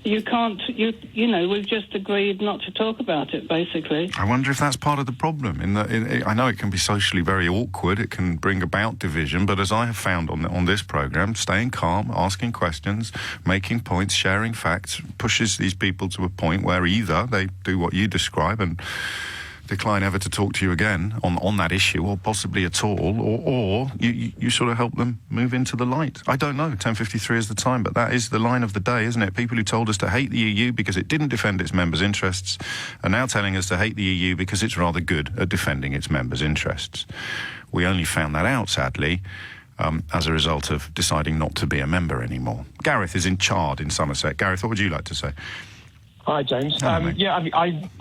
[SPEAKER 6] you can't, we've just agreed not to talk about it, basically.
[SPEAKER 2] I wonder if that's part of the problem. I know it can be socially very awkward, it can bring about division, but as I have found on this programme, staying calm, asking questions, making points, sharing facts, pushes these people to a point where either they do what you describe and decline ever to talk to you again on that issue, or possibly at all, or you sort of help them move into the light. I don't know, 10:53 is the time, but that is the line of the day, isn't it? People who told us to hate the EU because it didn't defend its members' interests are now telling us to hate the EU because it's rather good at defending its members' interests. We only found that out, sadly, as a result of deciding not to be a member anymore. Gareth is in Chard in Somerset. Gareth, what would you like to say?
[SPEAKER 7] Hi, James. I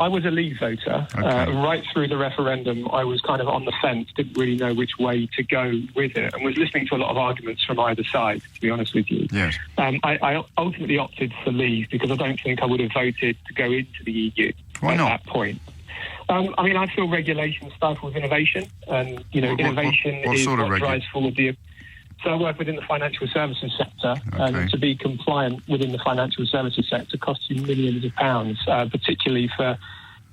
[SPEAKER 7] was a Leave voter.
[SPEAKER 2] Okay.
[SPEAKER 7] Right through the referendum, I was kind of on the fence, didn't really know which way to go with it, and was listening to a lot of arguments from either side, to be honest with you.
[SPEAKER 2] Yes.
[SPEAKER 7] I ultimately opted for Leave because I don't think I would have voted to go into the EU
[SPEAKER 2] Why not?
[SPEAKER 7] that point. I feel regulation stifles innovation, and, innovation
[SPEAKER 2] what
[SPEAKER 7] is
[SPEAKER 2] sort of
[SPEAKER 7] what drives forward the... So I work within the financial services sector, and to be compliant within the financial services sector costs you millions of pounds, particularly for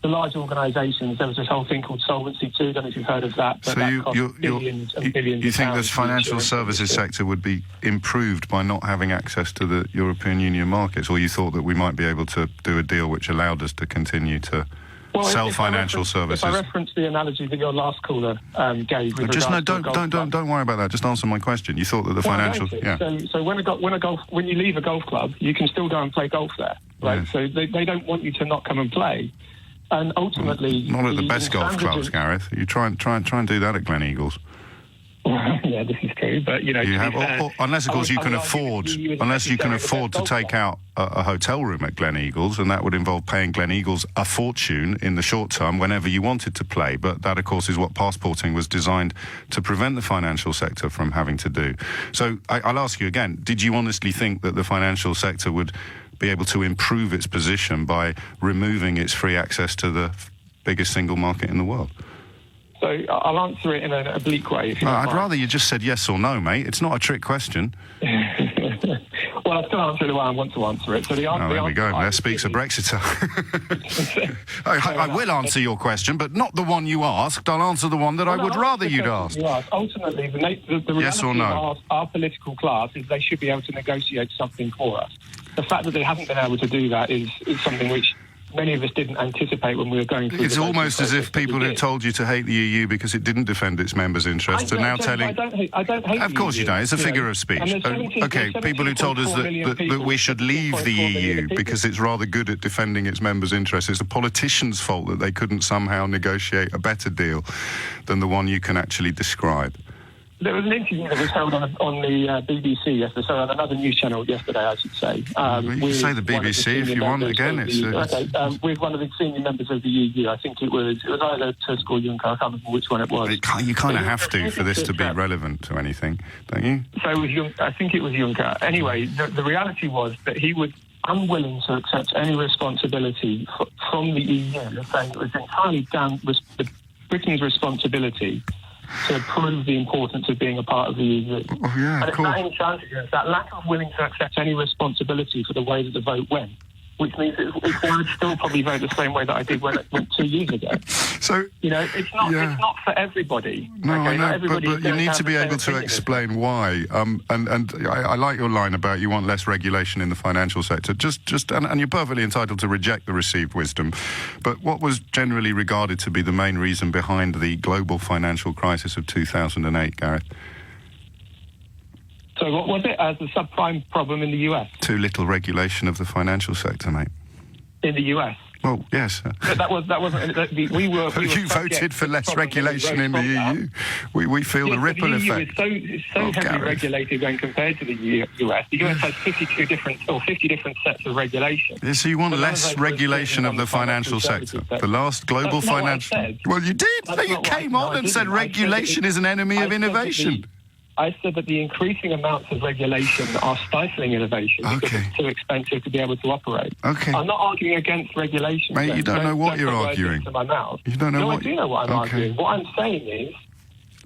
[SPEAKER 7] the large organisations. There was this whole thing called Solvency II, I don't know if you've heard of that, but that costs billions and billions
[SPEAKER 2] you
[SPEAKER 7] of
[SPEAKER 2] think
[SPEAKER 7] pounds.
[SPEAKER 2] this financial services sector would be improved by not having access to the European Union markets, or you thought that we might be able to do a deal which allowed us to continue to sell financial services?
[SPEAKER 7] If I reference the analogy that your last caller gave, with
[SPEAKER 2] don't worry about that. Just answer my question. You thought that the financial,
[SPEAKER 7] So when you leave a golf club, you can still go and play golf there, right?
[SPEAKER 2] Yes.
[SPEAKER 7] So they don't want you to not come and play, and ultimately,
[SPEAKER 2] not at the best golf clubs, Gareth. You try and do that at Glen Eagles.
[SPEAKER 7] Yeah, this is true, but you know,
[SPEAKER 2] You have, unless of course you can afford, to take out a hotel room at Gleneagles, and that would involve paying Gleneagles a fortune in the short term whenever you wanted to play. But that, of course, is what passporting was designed to prevent the financial sector from having to do. So I'll ask you again: did you honestly think that the financial sector would be able to improve its position by removing its free access to the biggest single market in the world?
[SPEAKER 7] So I'll answer it in an oblique way. If you don't
[SPEAKER 2] I'd
[SPEAKER 7] mind.
[SPEAKER 2] rather you just said yes or no, mate. It's not a trick question.
[SPEAKER 7] Well, I'll still answer it the way I want to answer it. So there we
[SPEAKER 2] go. There speaks a Brexiter. I will answer your question, but not the one you asked. I'll answer the one that I would rather you'd ask.
[SPEAKER 7] Ultimately, the
[SPEAKER 2] Yes or
[SPEAKER 7] reality
[SPEAKER 2] no?
[SPEAKER 7] of our political class is they should be able to negotiate something for us. The fact that they haven't been able to do that is something which many of us didn't anticipate when we were going through.
[SPEAKER 2] It's almost as if people had told you to hate the EU because it didn't defend its members' interests are now telling...
[SPEAKER 7] I don't hate
[SPEAKER 2] Of course you don't. It's a figure of speech. Okay, people who told us that we should leave the EU because it's rather good at defending its members' interests. It's the politicians' fault that they couldn't somehow negotiate a better deal than the one you can actually describe.
[SPEAKER 7] There was an interview that was held on the BBC yesterday, so on another news channel yesterday, I should say.
[SPEAKER 2] You can say the BBC if you want. Again,
[SPEAKER 7] with one of the senior members of the EU. I think it was either Tusk or Juncker. I can't remember which one it was.
[SPEAKER 2] You kind of have to for this to be relevant to anything, don't you?
[SPEAKER 7] So it was I think it was Juncker. Anyway, the reality was that he was unwilling to accept any responsibility from the EU, saying it was entirely down Britain's responsibility to prove the importance of being a part of the EU.
[SPEAKER 2] Oh, yeah,
[SPEAKER 7] and it's that intransigence, that lack of willing to accept any responsibility for the way that the vote went, which means I would still probably vote the same way that I did when it went 2 years ago.
[SPEAKER 2] So
[SPEAKER 7] it's not for everybody.
[SPEAKER 2] No,
[SPEAKER 7] okay?
[SPEAKER 2] I know, but you need to be able to explain why. And I like your line about you want less regulation in the financial sector. And you're perfectly entitled to reject the received wisdom. But what was generally regarded to be the main reason behind the global financial crisis of 2008, Gareth?
[SPEAKER 7] So what was it as the subprime problem in the US?
[SPEAKER 2] Too little regulation of the financial sector, mate.
[SPEAKER 7] In the US?
[SPEAKER 2] Well, yes.
[SPEAKER 7] But that wasn't. We were
[SPEAKER 2] you voted for less regulation in the EU. We feel the ripple effect.
[SPEAKER 7] The EU is so heavily regulated when compared to the US. The US has 50 different sets of regulation.
[SPEAKER 2] Yeah, so you want less regulation of the financial sector. The last global financial... Well, you did. You came on and said regulation is an enemy of innovation.
[SPEAKER 7] I said that the increasing amounts of regulation are stifling innovation because it's too expensive to be able to operate.
[SPEAKER 2] Okay.
[SPEAKER 7] I'm not arguing against regulation.
[SPEAKER 2] Mate, you don't know what you're arguing.
[SPEAKER 7] Into my mouth.
[SPEAKER 2] You don't know
[SPEAKER 7] I do know what I'm arguing. What I'm saying is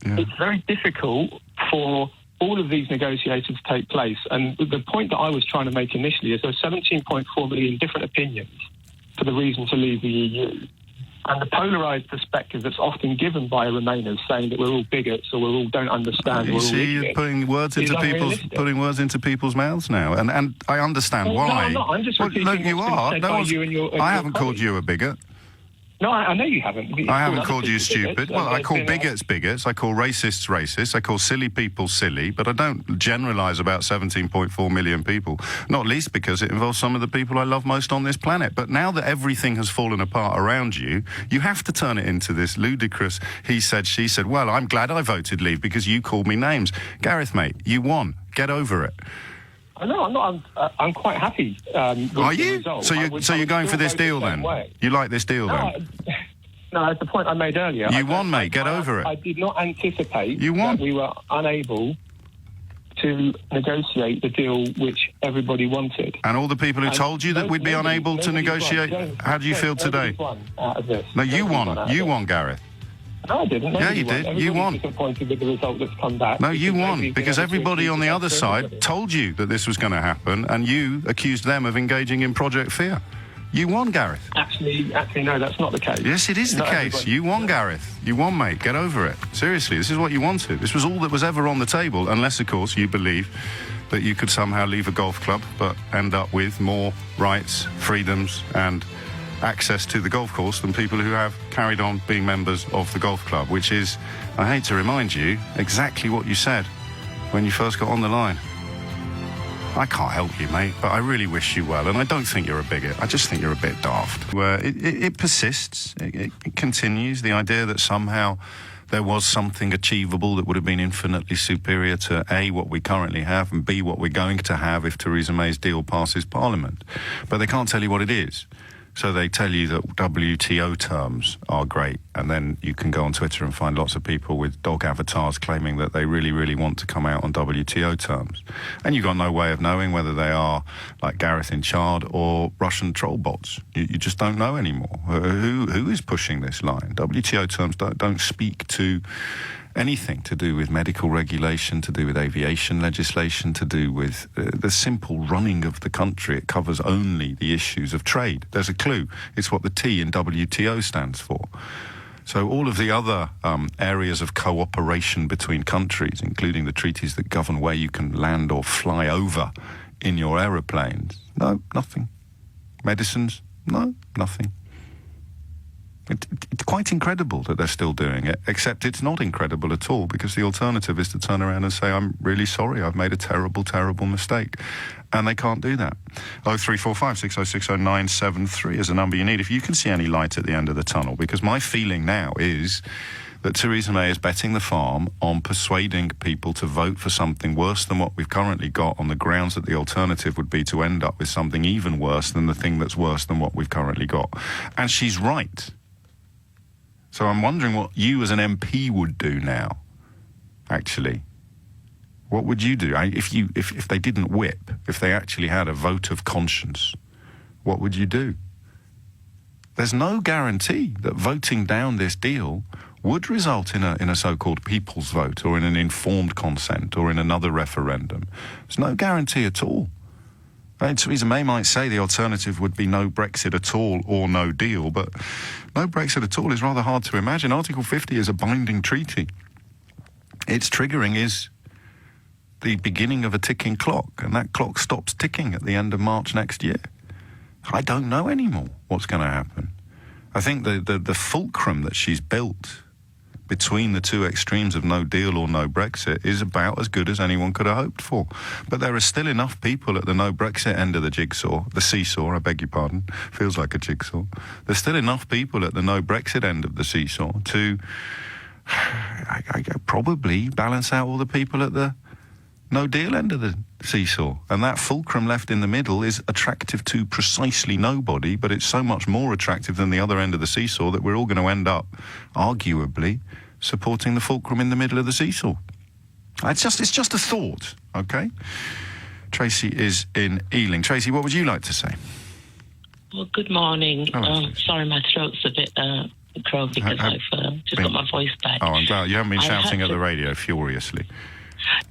[SPEAKER 7] it's very difficult for all of these negotiations to take place. And the point that I was trying to make initially is there's 17.4 million different opinions for the reason to leave the EU. And the polarised perspective that's often given by Remainers, saying that we're all bigots or we all don't understand.
[SPEAKER 2] You see, you're putting words into people's mouths now, and I understand why.
[SPEAKER 7] No, I'm not. I'm just repeating what's been said by you and your
[SPEAKER 2] I haven't called you a bigot.
[SPEAKER 7] No, I know you haven't.
[SPEAKER 2] I haven't called you stupid. Well, I call bigots bigots. I call racists racists. I call silly people silly. But I don't generalise about 17.4 million people, not least because it involves some of the people I love most on this planet. But now that everything has fallen apart around you, you have to turn it into this ludicrous he said, she said. Well, I'm glad I voted leave because you called me names. Gareth, mate, you won. Get over it.
[SPEAKER 7] No, I'm not. I'm quite happy. With
[SPEAKER 2] Are you?
[SPEAKER 7] The result.
[SPEAKER 2] So you're going for this deal then? You like this deal then?
[SPEAKER 7] No, that's the point I made earlier.
[SPEAKER 2] You won, mate. Get over it.
[SPEAKER 7] I did not anticipate
[SPEAKER 2] you won.
[SPEAKER 7] That we were unable to negotiate the deal which everybody wanted.
[SPEAKER 2] And all the people who told you that we'd be unable to negotiate. How do you feel today? No, you won. You won, Gareth.
[SPEAKER 7] No, I didn't.
[SPEAKER 2] Yeah, you did. You won.
[SPEAKER 7] Disappointed with the result that's come back.
[SPEAKER 2] No, you won because everybody on the other side told you that this was going to happen, and you accused them of engaging in Project Fear. You won, Gareth.
[SPEAKER 7] Actually, no, that's not the case.
[SPEAKER 2] Yes, it is the case. You won, Gareth. You won, mate. Get over it. Seriously, this is what you wanted. This was all that was ever on the table, unless, of course, you believe that you could somehow leave a golf club but end up with more rights, freedoms, and access to the golf course than people who have carried on being members of the golf club, which is, I hate to remind you, exactly what you said when you first got on the line. I can't help you, mate, but I really wish you well, and I don't think you're a bigot. I just think you're a bit daft. Where it persists, it continues, the idea that somehow there was something achievable that would have been infinitely superior to A, what we currently have, and B, what we're going to have if Theresa May's deal passes Parliament. But they can't tell you what it is. So they tell you that WTO terms are great, and then you can go on Twitter and find lots of people with dog avatars claiming that they really, really want to come out on WTO terms. And you've got no way of knowing whether they are like Gareth in Chard or Russian troll bots. You just don't know anymore. Who is pushing this line? WTO terms don't speak to anything to do with medical regulation, to do with aviation legislation, to do with the simple running of the country. It covers only the issues of trade. There's a clue. It's what the T in WTO stands for. So all of the other areas of cooperation between countries, including the treaties that govern where you can land or fly over in your aeroplanes, no, nothing. Medicines, no, nothing. It's quite incredible that they're still doing it, except it's not incredible at all, because the alternative is to turn around and say, I'm really sorry, I've made a terrible, terrible mistake. And they can't do that. 0345 6060 973 is the number you need if you can see any light at the end of the tunnel, because my feeling now is that Theresa May is betting the farm on persuading people to vote for something worse than what we've currently got, on the grounds that the alternative would be to end up with something even worse than the thing that's worse than what we've currently got. And she's right. So I'm wondering what you as an MP would do now, actually. What would you do? If they didn't whip, if they actually had a vote of conscience, what would you do? There's no guarantee that voting down this deal would result in a so-called people's vote, or in an informed consent, or in another referendum. There's no guarantee at all. Theresa May might say the alternative would be no Brexit at all or no deal, but no Brexit at all is rather hard to imagine. Article 50 is a binding treaty. Its triggering is the beginning of a ticking clock, and that clock stops ticking at the end of March next year. I don't know anymore what's going to happen. I think the fulcrum that she's built between the two extremes of no deal or no Brexit is about as good as anyone could have hoped for. But there are still enough people at the no Brexit end of the jigsaw, the seesaw, I beg your pardon, feels like a jigsaw. There's still enough people at the no Brexit end of the seesaw to probably balance out all the people at the no deal end of the seesaw. And that fulcrum left in the middle is attractive to precisely nobody, but it's so much more attractive than the other end of the seesaw that we're all going to end up, arguably, supporting the fulcrum in the middle of the seesaw. It's just a thought, okay? Tracy is in Ealing. Tracy, what would you like to say?
[SPEAKER 8] Well, good morning. Sorry, my throat's a bit crow because I've just got my voice back.
[SPEAKER 2] Oh, I'm glad. You haven't been shouting at the radio furiously.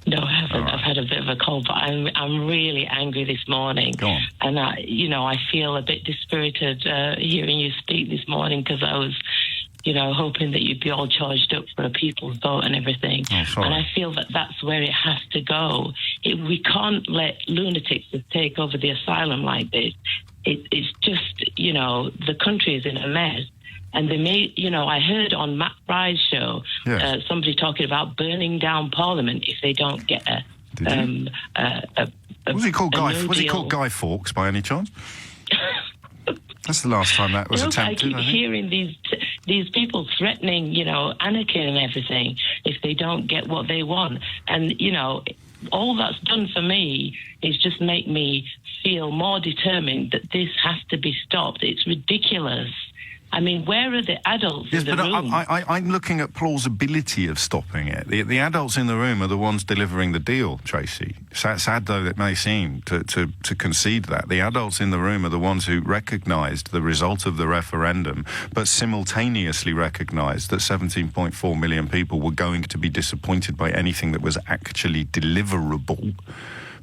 [SPEAKER 8] No, I haven't.
[SPEAKER 2] Right.
[SPEAKER 8] I've had a bit of a cold, but I'm really angry this morning.
[SPEAKER 2] Go on.
[SPEAKER 8] And I feel a bit dispirited hearing you speak this morning, because I was, hoping that you'd be all charged up for a people's vote and everything.
[SPEAKER 2] Oh, sorry.
[SPEAKER 8] And I feel that that's where it has to go. We can't let lunatics take over the asylum like this. It's just, the country is in a mess. And they may, I heard on Matt Fry's show,
[SPEAKER 2] yes,
[SPEAKER 8] somebody talking about burning down Parliament if they don't get
[SPEAKER 2] Was he called Guy Fawkes by any chance? That's the last time that was attempted.
[SPEAKER 8] I keep hearing these people threatening, anarchy and everything if they don't get what they want. And, all that's done for me is just make me feel more determined that this has to be stopped. It's ridiculous. I mean, where are the adults in the room?
[SPEAKER 2] I'm looking at plausibility of stopping it. The adults in the room are the ones delivering the deal, Tracy. Sad though it may seem to concede that. The adults in the room are the ones who recognised the result of the referendum, but simultaneously recognised that 17.4 million people were going to be disappointed by anything that was actually deliverable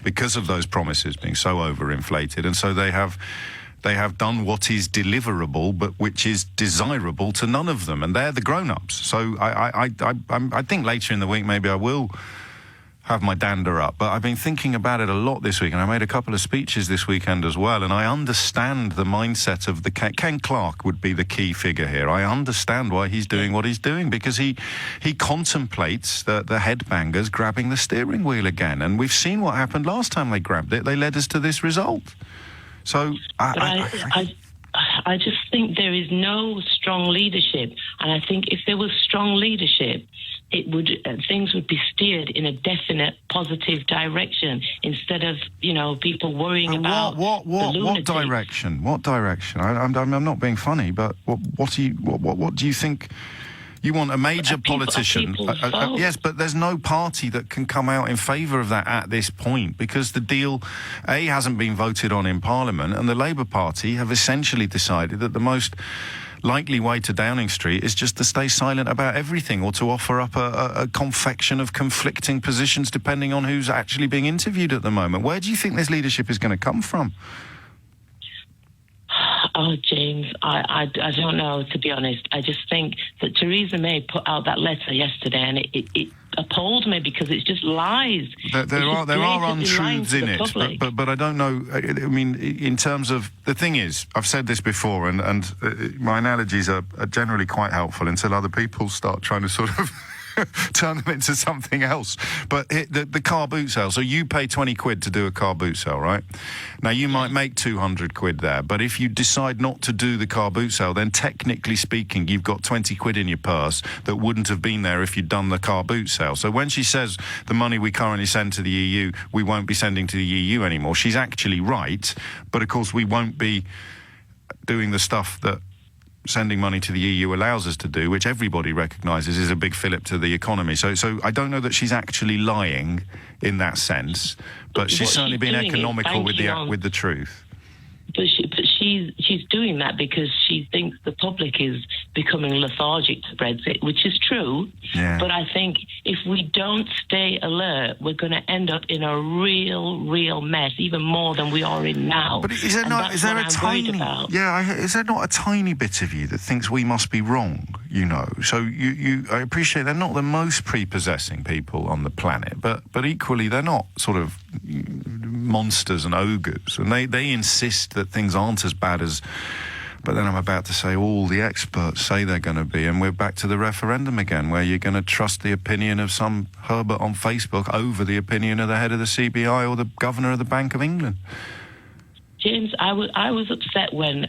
[SPEAKER 2] because of those promises being so overinflated. And so they have done what is deliverable, but which is desirable to none of them, and they're the grown-ups. So I think later in the week maybe I will have my dander up, but I've been thinking about it a lot this week, and I made a couple of speeches this weekend as well, and I understand the mindset of Ken Clarke would be the key figure here. I understand why he's doing what he's doing, because he contemplates the headbangers grabbing the steering wheel again, and we've seen what happened last time they grabbed it. They led us to this result. So
[SPEAKER 8] I I just think there is no strong leadership, and I think if there was strong leadership, it would things would be steered in a definite positive direction instead of people worrying about
[SPEAKER 2] what direction? What direction? I'm not being funny, but what do you think? You want a major politician. Yes, but there's no party that can come out in favour of that at this point because the deal, A, hasn't been voted on in Parliament, and the Labour Party have essentially decided that the most likely way to Downing Street is just to stay silent about everything or to offer up a confection of conflicting positions depending on who's actually being interviewed at the moment. Where do you think this leadership is going to come from?
[SPEAKER 8] Oh, James, I don't know, to be honest. I just think that Theresa May put out that letter yesterday and it appalled me because it's just lies.
[SPEAKER 2] There are untruths in it, but I don't know. I mean, in terms of... The thing is, I've said this before, and my analogies are generally quite helpful until other people start trying to sort of... turn them into something else. But the car boot sale, so you pay 20 quid to do a car boot sale, right? Now, you might make 200 quid there, but if you decide not to do the car boot sale, then technically speaking, you've got 20 quid in your purse that wouldn't have been there if you'd done the car boot sale. So when she says the money we currently send to the EU, we won't be sending to the EU anymore, she's actually right, but of course we won't be doing the stuff that sending money to the EU allows us to do, which everybody recognises is a big fillip to the economy. So I don't know that she's actually lying in that sense, but she's certainly been economical with the truth.
[SPEAKER 8] But she's doing that because she thinks the public is becoming lethargic to Brexit, which is true.
[SPEAKER 2] Yeah.
[SPEAKER 8] But I think if we don't stay alert, we're going to end up in a real mess, even more than we are in now.
[SPEAKER 2] But is there not a tiny bit of you that thinks we must be wrong? So I appreciate they're not the most prepossessing people on the planet, but equally they're not sort of monsters and ogres, and they insist that things aren't as bad as. But then I'm about to say all the experts say they're going to be, and we're back to the referendum again, where you're going to trust the opinion of some Herbert on Facebook over the opinion of the head of the CBI or the governor of the Bank of England.
[SPEAKER 8] James, I was upset when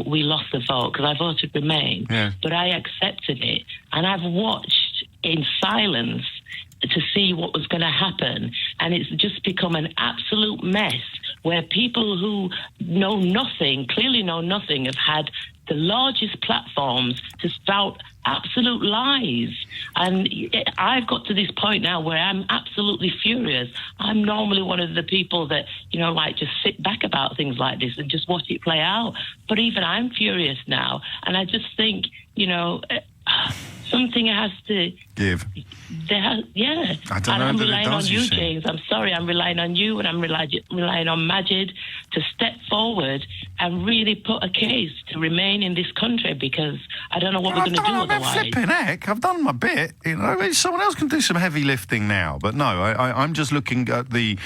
[SPEAKER 8] we lost the vote because I voted Remain, but I accepted it, and I've watched in silence to see what was going to happen, and it's just become an absolute mess where people who clearly know nothing, have had the largest platforms to spout absolute lies. And I've got to this point now where I'm absolutely furious. I'm normally one of the people that, just sit back about things like this and just watch it play out. But even I'm furious now. And I just think, something has to
[SPEAKER 2] give.
[SPEAKER 8] I don't know. And I'm relying on you, James. I'm sorry, I'm relying on you, and I'm relying on Majid to step forward and really put a case to remain in this country, because I don't know what we're going to do otherwise.
[SPEAKER 2] Flipping heck, I've done my bit. Someone else can do some heavy lifting now, but no, I'm just looking at the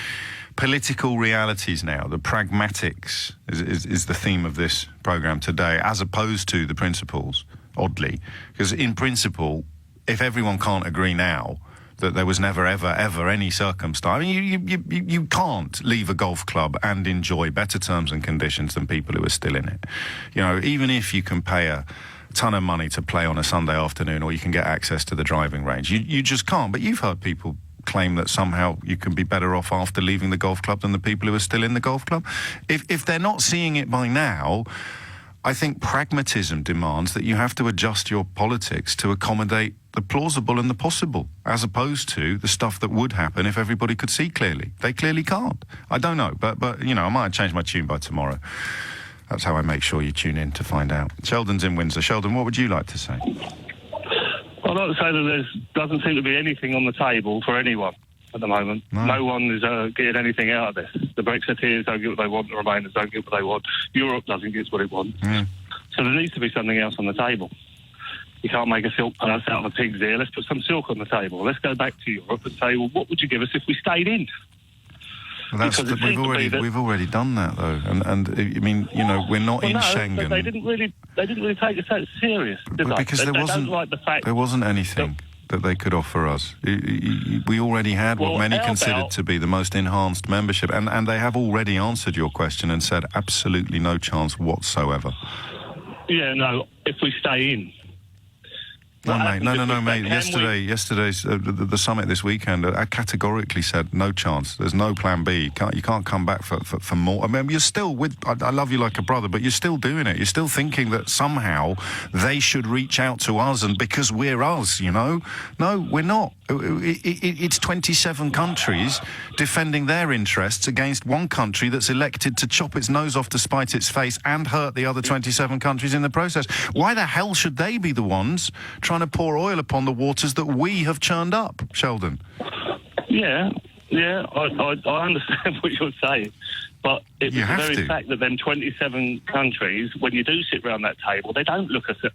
[SPEAKER 2] political realities now. The pragmatics is the theme of this programme today, as opposed to the principles. Oddly, because in principle, if everyone can't agree now that there was never, ever any circumstance, you can't leave a golf club and enjoy better terms and conditions than people who are still in it. Even if you can pay a ton of money to play on a Sunday afternoon, or you can get access to the driving range, you just can't. But you've heard people claim that somehow you can be better off after leaving the golf club than the people who are still in the golf club. If they're not seeing it by now, I think pragmatism demands that you have to adjust your politics to accommodate the plausible and the possible, as opposed to the stuff that would happen if everybody could see clearly. They clearly can't. I don't know, but I might change my tune by tomorrow. That's how I make sure you tune in to find out. Sheldon's in Windsor. Sheldon, what would you like to say?
[SPEAKER 9] I'd like to say that there doesn't seem to be anything on the table for anyone at the moment. No one is getting anything out of this. The Brexiteers don't get what they want, the Remainers don't get what they want, Europe doesn't get what it wants. So there needs to be something else on the table. You can't make a silk purse out of a pig's ear. Let's put some silk on the table. Let's go back to Europe and say, well, what would you give us if we stayed in?
[SPEAKER 2] Well, we've already done that, though, and we're not in Schengen.
[SPEAKER 9] But they didn't really take us that serious, did they?
[SPEAKER 2] Because there wasn't anything that they could offer us. We already had what many considered to be the most enhanced membership, and they have already answered your question and said absolutely no chance whatsoever.
[SPEAKER 9] Yeah, no, if we stay in.
[SPEAKER 2] No, mate. Yesterday's the summit this weekend. I categorically said no chance. There's no plan B. You can't come back for more. I mean, you're still with. I love you like a brother, but you're still doing it. You're still thinking that somehow they should reach out to us, and because we're us, you know. No, we're not. It's 27 countries defending their interests against one country that's elected to chop its nose off to spite its face and hurt the other 27 countries in the process. Why the hell should they be the ones trying to pour oil upon the waters that we have churned up, Sheldon?
[SPEAKER 9] Yeah, I understand what you're saying. But it's the very fact that them 27 countries, when you do sit around that table, they don't look at us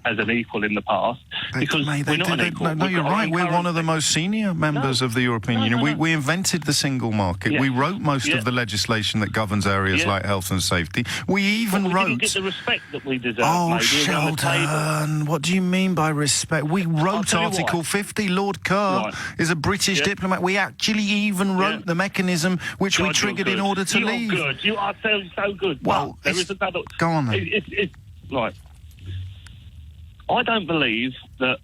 [SPEAKER 9] as an equal in the past, because we're not an equal.
[SPEAKER 2] No, you're right. We're one of the most senior members of the European Union. We invented the single market. Yeah. We wrote most of the legislation that governs areas like health and safety. We even wrote...
[SPEAKER 9] didn't get the respect that we deserve.
[SPEAKER 2] Oh, Sheldon, what do you mean by respect? We wrote Article 50. Lord Kerr is a British diplomat. We actually even wrote the mechanism which we triggered in order to leave.
[SPEAKER 9] Good. You are so good.
[SPEAKER 2] Well,
[SPEAKER 9] there is another...
[SPEAKER 2] Go on, then.
[SPEAKER 9] Right. I don't believe that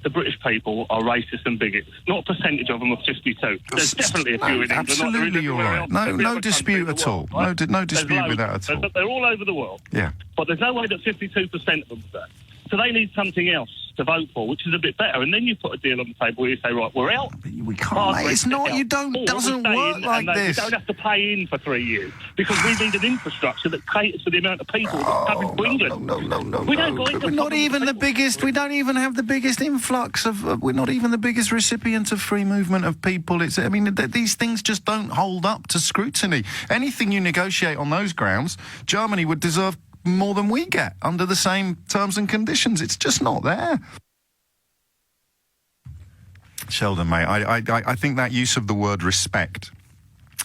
[SPEAKER 9] the British people are racist and bigots. Not a percentage of them of 52. There's definitely a few in England.
[SPEAKER 2] Absolutely, you're right. No dispute at all. Right? No dispute with that at all.
[SPEAKER 9] They're all over the world.
[SPEAKER 2] Yeah.
[SPEAKER 9] But there's no way that 52% of them are there. So they need something else to vote for, which is a bit better. And then you put a deal on the table where you say, right, we're out.
[SPEAKER 2] We can't, mate. It's not. You don't. It doesn't work like this.
[SPEAKER 9] You don't have to pay in for 3 years because we need an infrastructure that caters for the amount of people that's coming to England.
[SPEAKER 2] No.
[SPEAKER 9] We don't
[SPEAKER 2] We're not even the biggest. We don't even have the biggest influx of. We're not even the biggest recipient of free movement of people. These things just don't hold up to scrutiny. Anything you negotiate on those grounds, Germany would deserve more than we get under the same terms and conditions. It's just not there. Sheldon, mate, I think that use of the word respect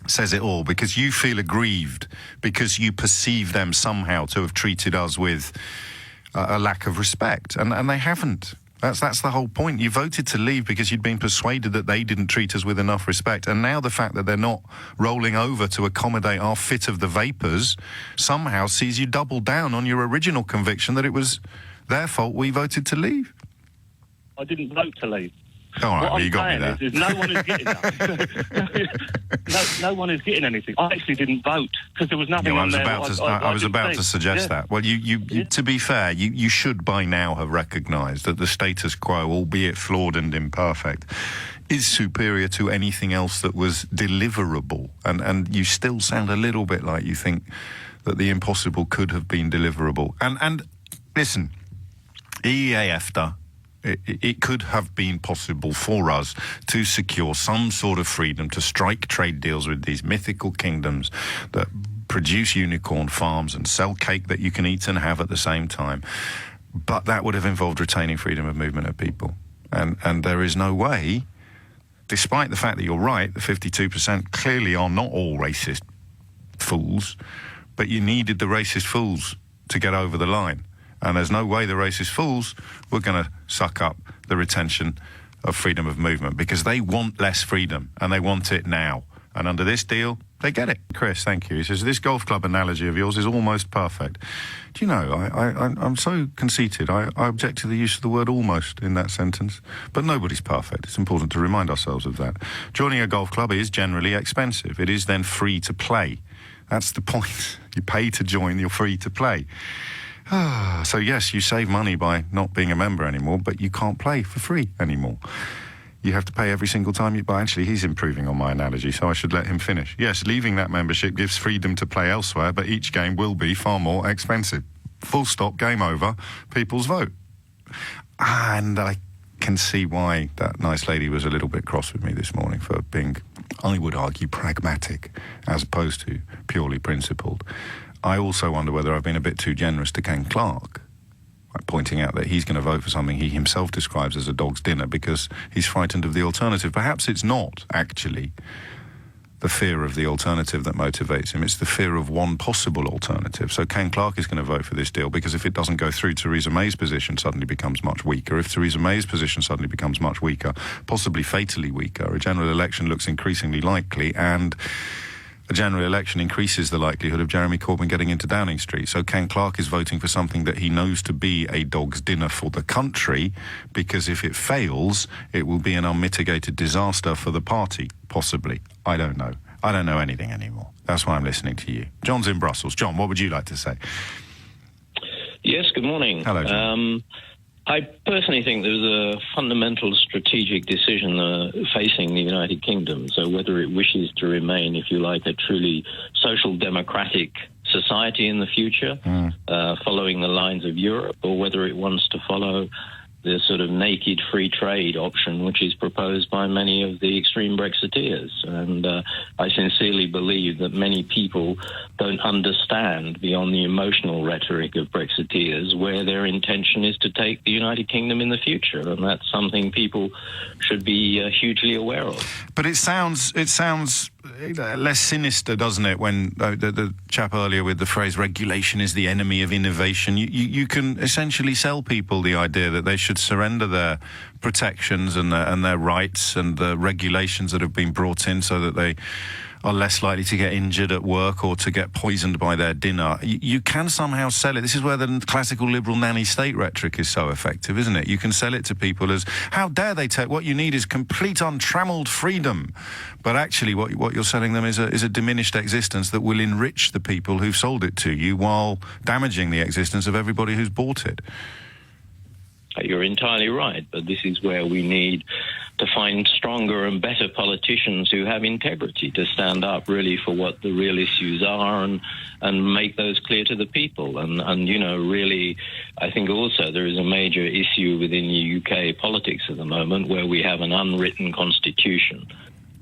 [SPEAKER 2] says it all, because you feel aggrieved because you perceive them somehow to have treated us with a lack of respect, and they haven't. That's the whole point. You voted to leave because you'd been persuaded that they didn't treat us with enough respect, and now the fact that they're not rolling over to accommodate our fit of the vapours somehow sees you double down on your original conviction that it was their fault we voted to leave.
[SPEAKER 9] I didn't vote to leave.
[SPEAKER 2] All right,
[SPEAKER 9] what
[SPEAKER 2] you got me there.
[SPEAKER 9] Is no one is getting that. no one is getting anything. I actually didn't vote because there was nothing on there.
[SPEAKER 2] I was about to suggest that. Well, you to be fair, you should by now have recognised that the status quo, albeit flawed and imperfect, is superior to anything else that was deliverable. And you still sound a little bit like you think that the impossible could have been deliverable. And listen, EEA-EFTA, it could have been possible for us to secure some sort of freedom to strike trade deals with these mythical kingdoms that produce unicorn farms and sell cake that you can eat and have at the same time. But that would have involved retaining freedom of movement of people. And there is no way, despite the fact that you're right, the 52% clearly are not all racist fools, but you needed the racist fools to get over the line. And there's no way the racist fools were going to suck up the retention of freedom of movement, because they want less freedom and they want it now. And under this deal, they get it. Chris, thank you. He says, this golf club analogy of yours is almost perfect. Do you know, I'm so conceited. I object to the use of the word almost in that sentence. But nobody's perfect. It's important to remind ourselves of that. Joining a golf club is generally expensive. It is then free to play. That's the point. You pay to join, you're free to play. So yes, you save money by not being a member anymore, but you can't play for free anymore. You have to pay every single time but actually, he's improving on my analogy, so I should let him finish. Yes, leaving that membership gives freedom to play elsewhere, but each game will be far more expensive. Full stop, game over, people's vote. And I can see why that nice lady was a little bit cross with me this morning for being, I would argue, pragmatic as opposed to purely principled. I also wonder whether I've been a bit too generous to Ken Clark, by pointing out that he's going to vote for something he himself describes as a dog's dinner because he's frightened of the alternative. Perhaps it's not actually the fear of the alternative that motivates him. It's the fear of one possible alternative. So Ken Clark is going to vote for this deal because if it doesn't go through, Theresa May's position suddenly becomes much weaker. If Theresa May's position suddenly becomes much weaker, possibly fatally weaker, a general election looks increasingly likely, and a general election increases the likelihood of Jeremy Corbyn getting into Downing Street. So Ken Clarke is voting for something that he knows to be a dog's dinner for the country, because if it fails, it will be an unmitigated disaster for the party, possibly. I don't know. I don't know anything anymore. That's why I'm listening to you. John's in Brussels. John, what would you like to say?
[SPEAKER 10] Yes, good morning.
[SPEAKER 2] Hello, John.
[SPEAKER 10] I personally think there's a fundamental strategic decision facing the United Kingdom. So whether it wishes to remain, if you like, a truly social democratic society in the future, following the lines of Europe, or whether it wants to follow the sort of naked free trade option which is proposed by many of the extreme Brexiteers. And I sincerely believe that many people don't understand, beyond the emotional rhetoric of Brexiteers, where their intention is to take the United Kingdom in the future. And that's something people should be hugely aware of.
[SPEAKER 2] But it sounds less sinister, doesn't it, when the chap earlier with the phrase regulation is the enemy of innovation. You can essentially sell people the idea that they should surrender their protections and their rights and the regulations that have been brought in so that they are less likely to get injured at work or to get poisoned by their dinner. You can somehow sell it. This is where the classical liberal nanny state rhetoric is so effective, isn't it? You can sell it to people as, how dare they take, what you need is complete untrammeled freedom. But actually what you're selling them is a diminished existence that will enrich the people who've sold it to you while damaging the existence of everybody who's bought it.
[SPEAKER 10] You're entirely right, but this is where we need to find stronger and better politicians who have integrity to stand up really for what the real issues are and make those clear to the people. And you know, really, I think also there is a major issue within the UK politics at the moment where we have an unwritten constitution.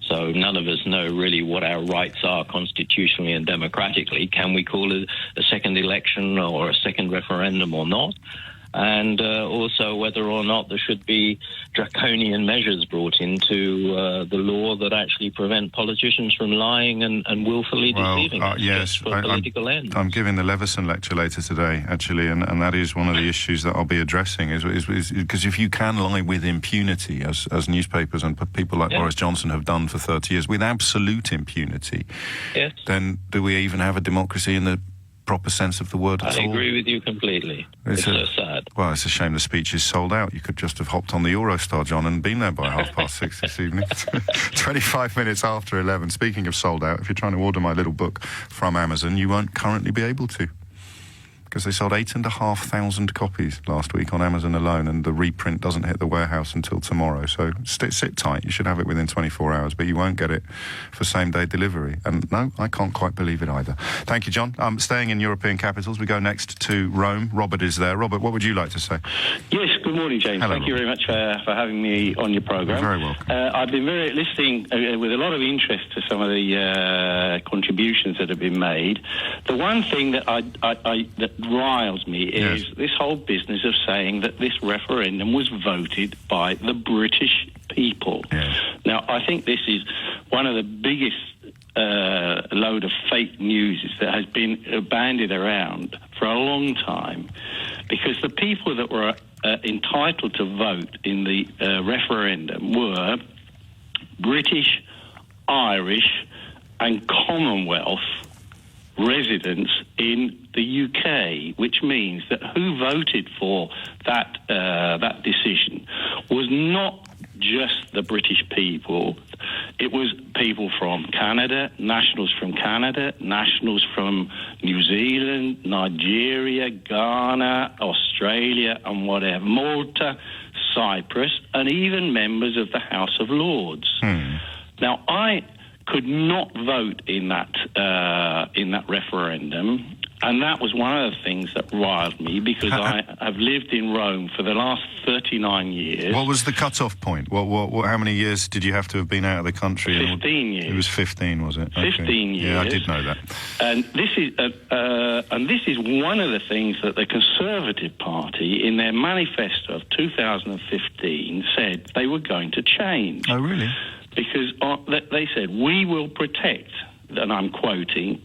[SPEAKER 10] So none of us know really what our rights are constitutionally and democratically. Can we call it a second election or a second referendum or not? And also whether or not there should be draconian measures brought into the law that actually prevent politicians from lying and willfully deceiving us just for political ends.
[SPEAKER 2] I'm giving the Leveson lecture later today, actually, and that is one of the issues that I'll be addressing, is because if you can lie with impunity, as newspapers and people like Boris Johnson have done for 30 years, with absolute impunity, then do we even have a democracy in the proper sense of the word at all?
[SPEAKER 10] I agree with you completely. It's so sad.
[SPEAKER 2] Well, it's a shame the speech is sold out. You could just have hopped on the Eurostar, John, and been there by 6:30 this evening. 25 minutes after 11. Speaking of sold out, if you're trying to order my little book from Amazon, you won't currently be able to, because they sold 8,500 copies last week on Amazon alone, and the reprint doesn't hit the warehouse until tomorrow. So sit tight. You should have it within 24 hours, but you won't get it for same-day delivery. And no, I can't quite believe it either. Thank you, John. Staying in European capitals, we go next to Rome. Robert is there. Robert, what would you like to say?
[SPEAKER 11] Yes, good morning, James.
[SPEAKER 2] Hello,
[SPEAKER 11] Thank you very much for having me on your programme.
[SPEAKER 2] You're very welcome.
[SPEAKER 11] I've been listening with a lot of interest to some of the contributions that have been made. The one thing that that riles me is this whole business of saying that this referendum was voted by the British people.
[SPEAKER 2] Yes.
[SPEAKER 11] Now, I think this is one of the biggest load of fake news that has been bandied around for a long time, because the people that were entitled to vote in the referendum were British, Irish and Commonwealth residents in the UK, which means that who voted for that decision was not just the British people. It was people from Canada, nationals from Canada, nationals from New Zealand, Nigeria, Ghana, Australia and whatever, Malta, Cyprus, and even members of the House of Lords. Now, I could not vote in that referendum, and that was one of the things that riled me, because I have lived in Rome for the last 39 years.
[SPEAKER 2] What was the cut-off point? What, how many years did you have to have been out of the country?
[SPEAKER 11] 15 years.
[SPEAKER 2] It was 15, was it?
[SPEAKER 11] 15 years.
[SPEAKER 2] Yeah, I did know that.
[SPEAKER 11] And this is one of the things that the Conservative Party, in their manifesto of 2015, said they were going to change.
[SPEAKER 2] Oh, really?
[SPEAKER 11] Because they said, we will protect, and I'm quoting,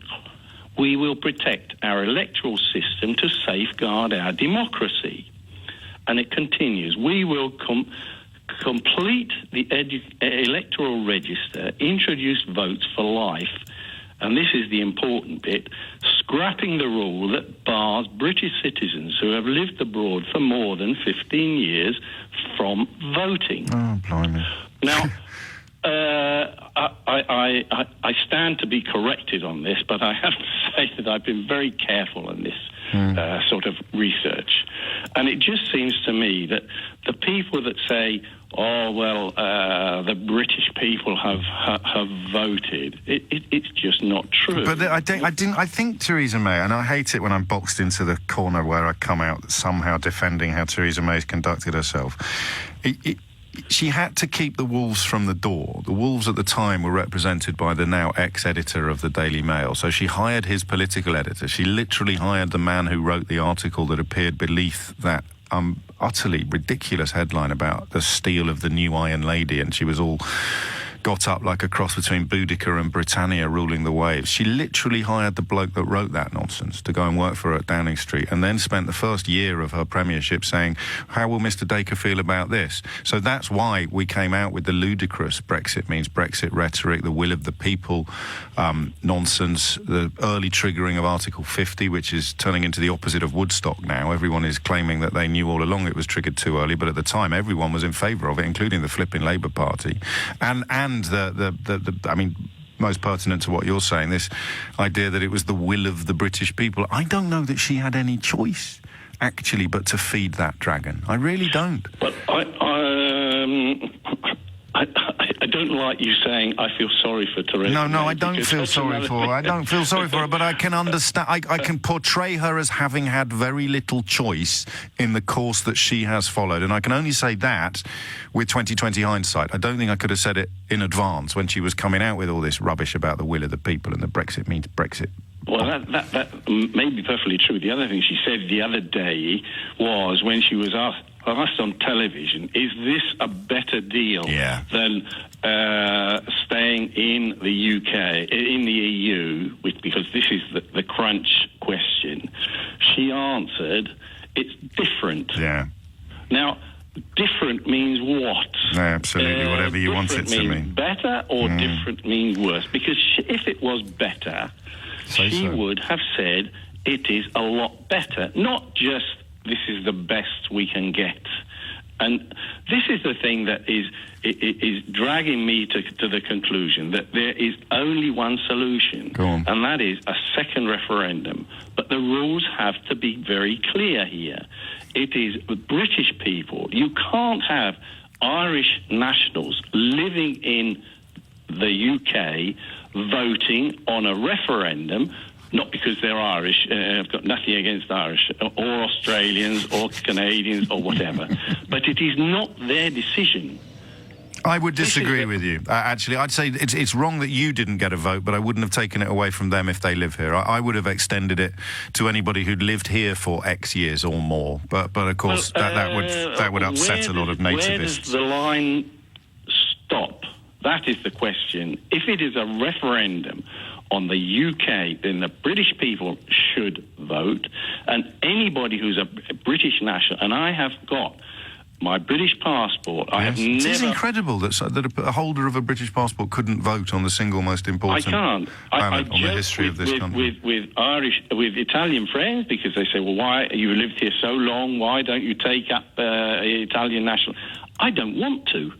[SPEAKER 11] we will protect our electoral system to safeguard our democracy. And it continues, we will complete the electoral register, introduce votes for life, and this is the important bit, scrapping the rule that bars British citizens who have lived abroad for more than 15 years from voting.
[SPEAKER 2] Oh, blimey.
[SPEAKER 11] Now, I stand to be corrected on this, but I have to say that I've been very careful in this sort of research. And it just seems to me that the people that say, oh, well, the British people have voted, it's just not true.
[SPEAKER 2] But I think Theresa May, and I hate it when I'm boxed into the corner where I come out somehow defending how Theresa May's conducted herself. She had to keep the wolves from the door. The wolves at the time were represented by the now ex-editor of the Daily Mail. So she hired his political editor. She literally hired the man who wrote the article that appeared beneath that utterly ridiculous headline about the steel of the new Iron Lady, and she was all got up like a cross between Boudica and Britannia ruling the waves. She literally hired the bloke that wrote that nonsense to go and work for her at Downing Street, and then spent the first year of her premiership saying, how will Mr Dacre feel about this? So that's why we came out with the ludicrous Brexit means Brexit rhetoric, the will of the people nonsense, the early triggering of Article 50, which is turning into the opposite of Woodstock now. Everyone is claiming that they knew all along it was triggered too early, but at the time everyone was in favour of it, including the flipping Labour Party. And I mean, most pertinent to what you're saying, this idea that it was the will of the British people. I don't know that she had any choice, actually, but to feed that dragon. I really don't.
[SPEAKER 11] But I don't like you saying I feel sorry for Theresa May.
[SPEAKER 2] No, I don't feel sorry for her. I don't feel sorry for her, but I can understand. I can portray her as having had very little choice in the course that she has followed, and I can only say that with 20/20 hindsight. I don't think I could have said it in advance when she was coming out with all this rubbish about the will of the people and the Brexit means Brexit.
[SPEAKER 11] Well, that may be perfectly true. The other thing she said the other day was when she was asked on television, is this a better deal than staying in the UK, in the EU, because this is the crunch question? She answered, it's different.
[SPEAKER 2] Yeah.
[SPEAKER 11] Now, different means what?
[SPEAKER 2] No, absolutely, whatever you want it to mean.
[SPEAKER 11] Better or different means worse? Because if it was better, she would have said it is a lot better, not just this is the best we can get. And this is the thing that is dragging me to the conclusion that there is only one solution, and that is a second referendum. But the rules have to be very clear here. It is the British people. You can't have Irish nationals living in the UK voting on a referendum, not because they're Irish, I've got nothing against Irish, or Australians, or Canadians, or whatever. But it is not their decision.
[SPEAKER 2] I would disagree with you. Actually, I'd say it's wrong that you didn't get a vote, but I wouldn't have taken it away from them if they live here. I would have extended it to anybody who'd lived here for X years or more. But of course, that would upset a lot of nativists.
[SPEAKER 11] Where does the line stop? That is the question. If it is a referendum on the UK, then the British people should vote, and anybody who's a British national, and I have got my British passport. I have never.
[SPEAKER 2] It is incredible that a holder of a British passport couldn't vote on the single most important
[SPEAKER 11] moment
[SPEAKER 2] on the history of this country.
[SPEAKER 11] With Italian friends, because they say, well, why you lived here so long? Why don't you take up Italian national? I don't want to.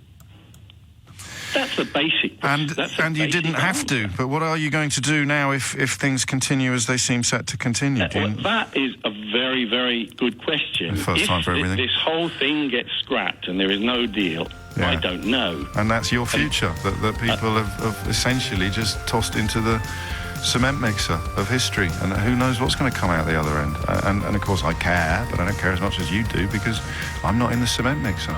[SPEAKER 11] That's the basic.
[SPEAKER 2] And you didn't have to. But what are you going to do now if things continue as they seem set to continue?
[SPEAKER 11] That is a very, very good question.
[SPEAKER 2] First time for everything.
[SPEAKER 11] If this whole thing gets scrapped and there is no deal, I don't know.
[SPEAKER 2] And that's your future, that people have essentially just tossed into the cement mixer of history, and who knows what's going to come out the other end. And of course I care, but I don't care as much as you do because I'm not in the cement mixer.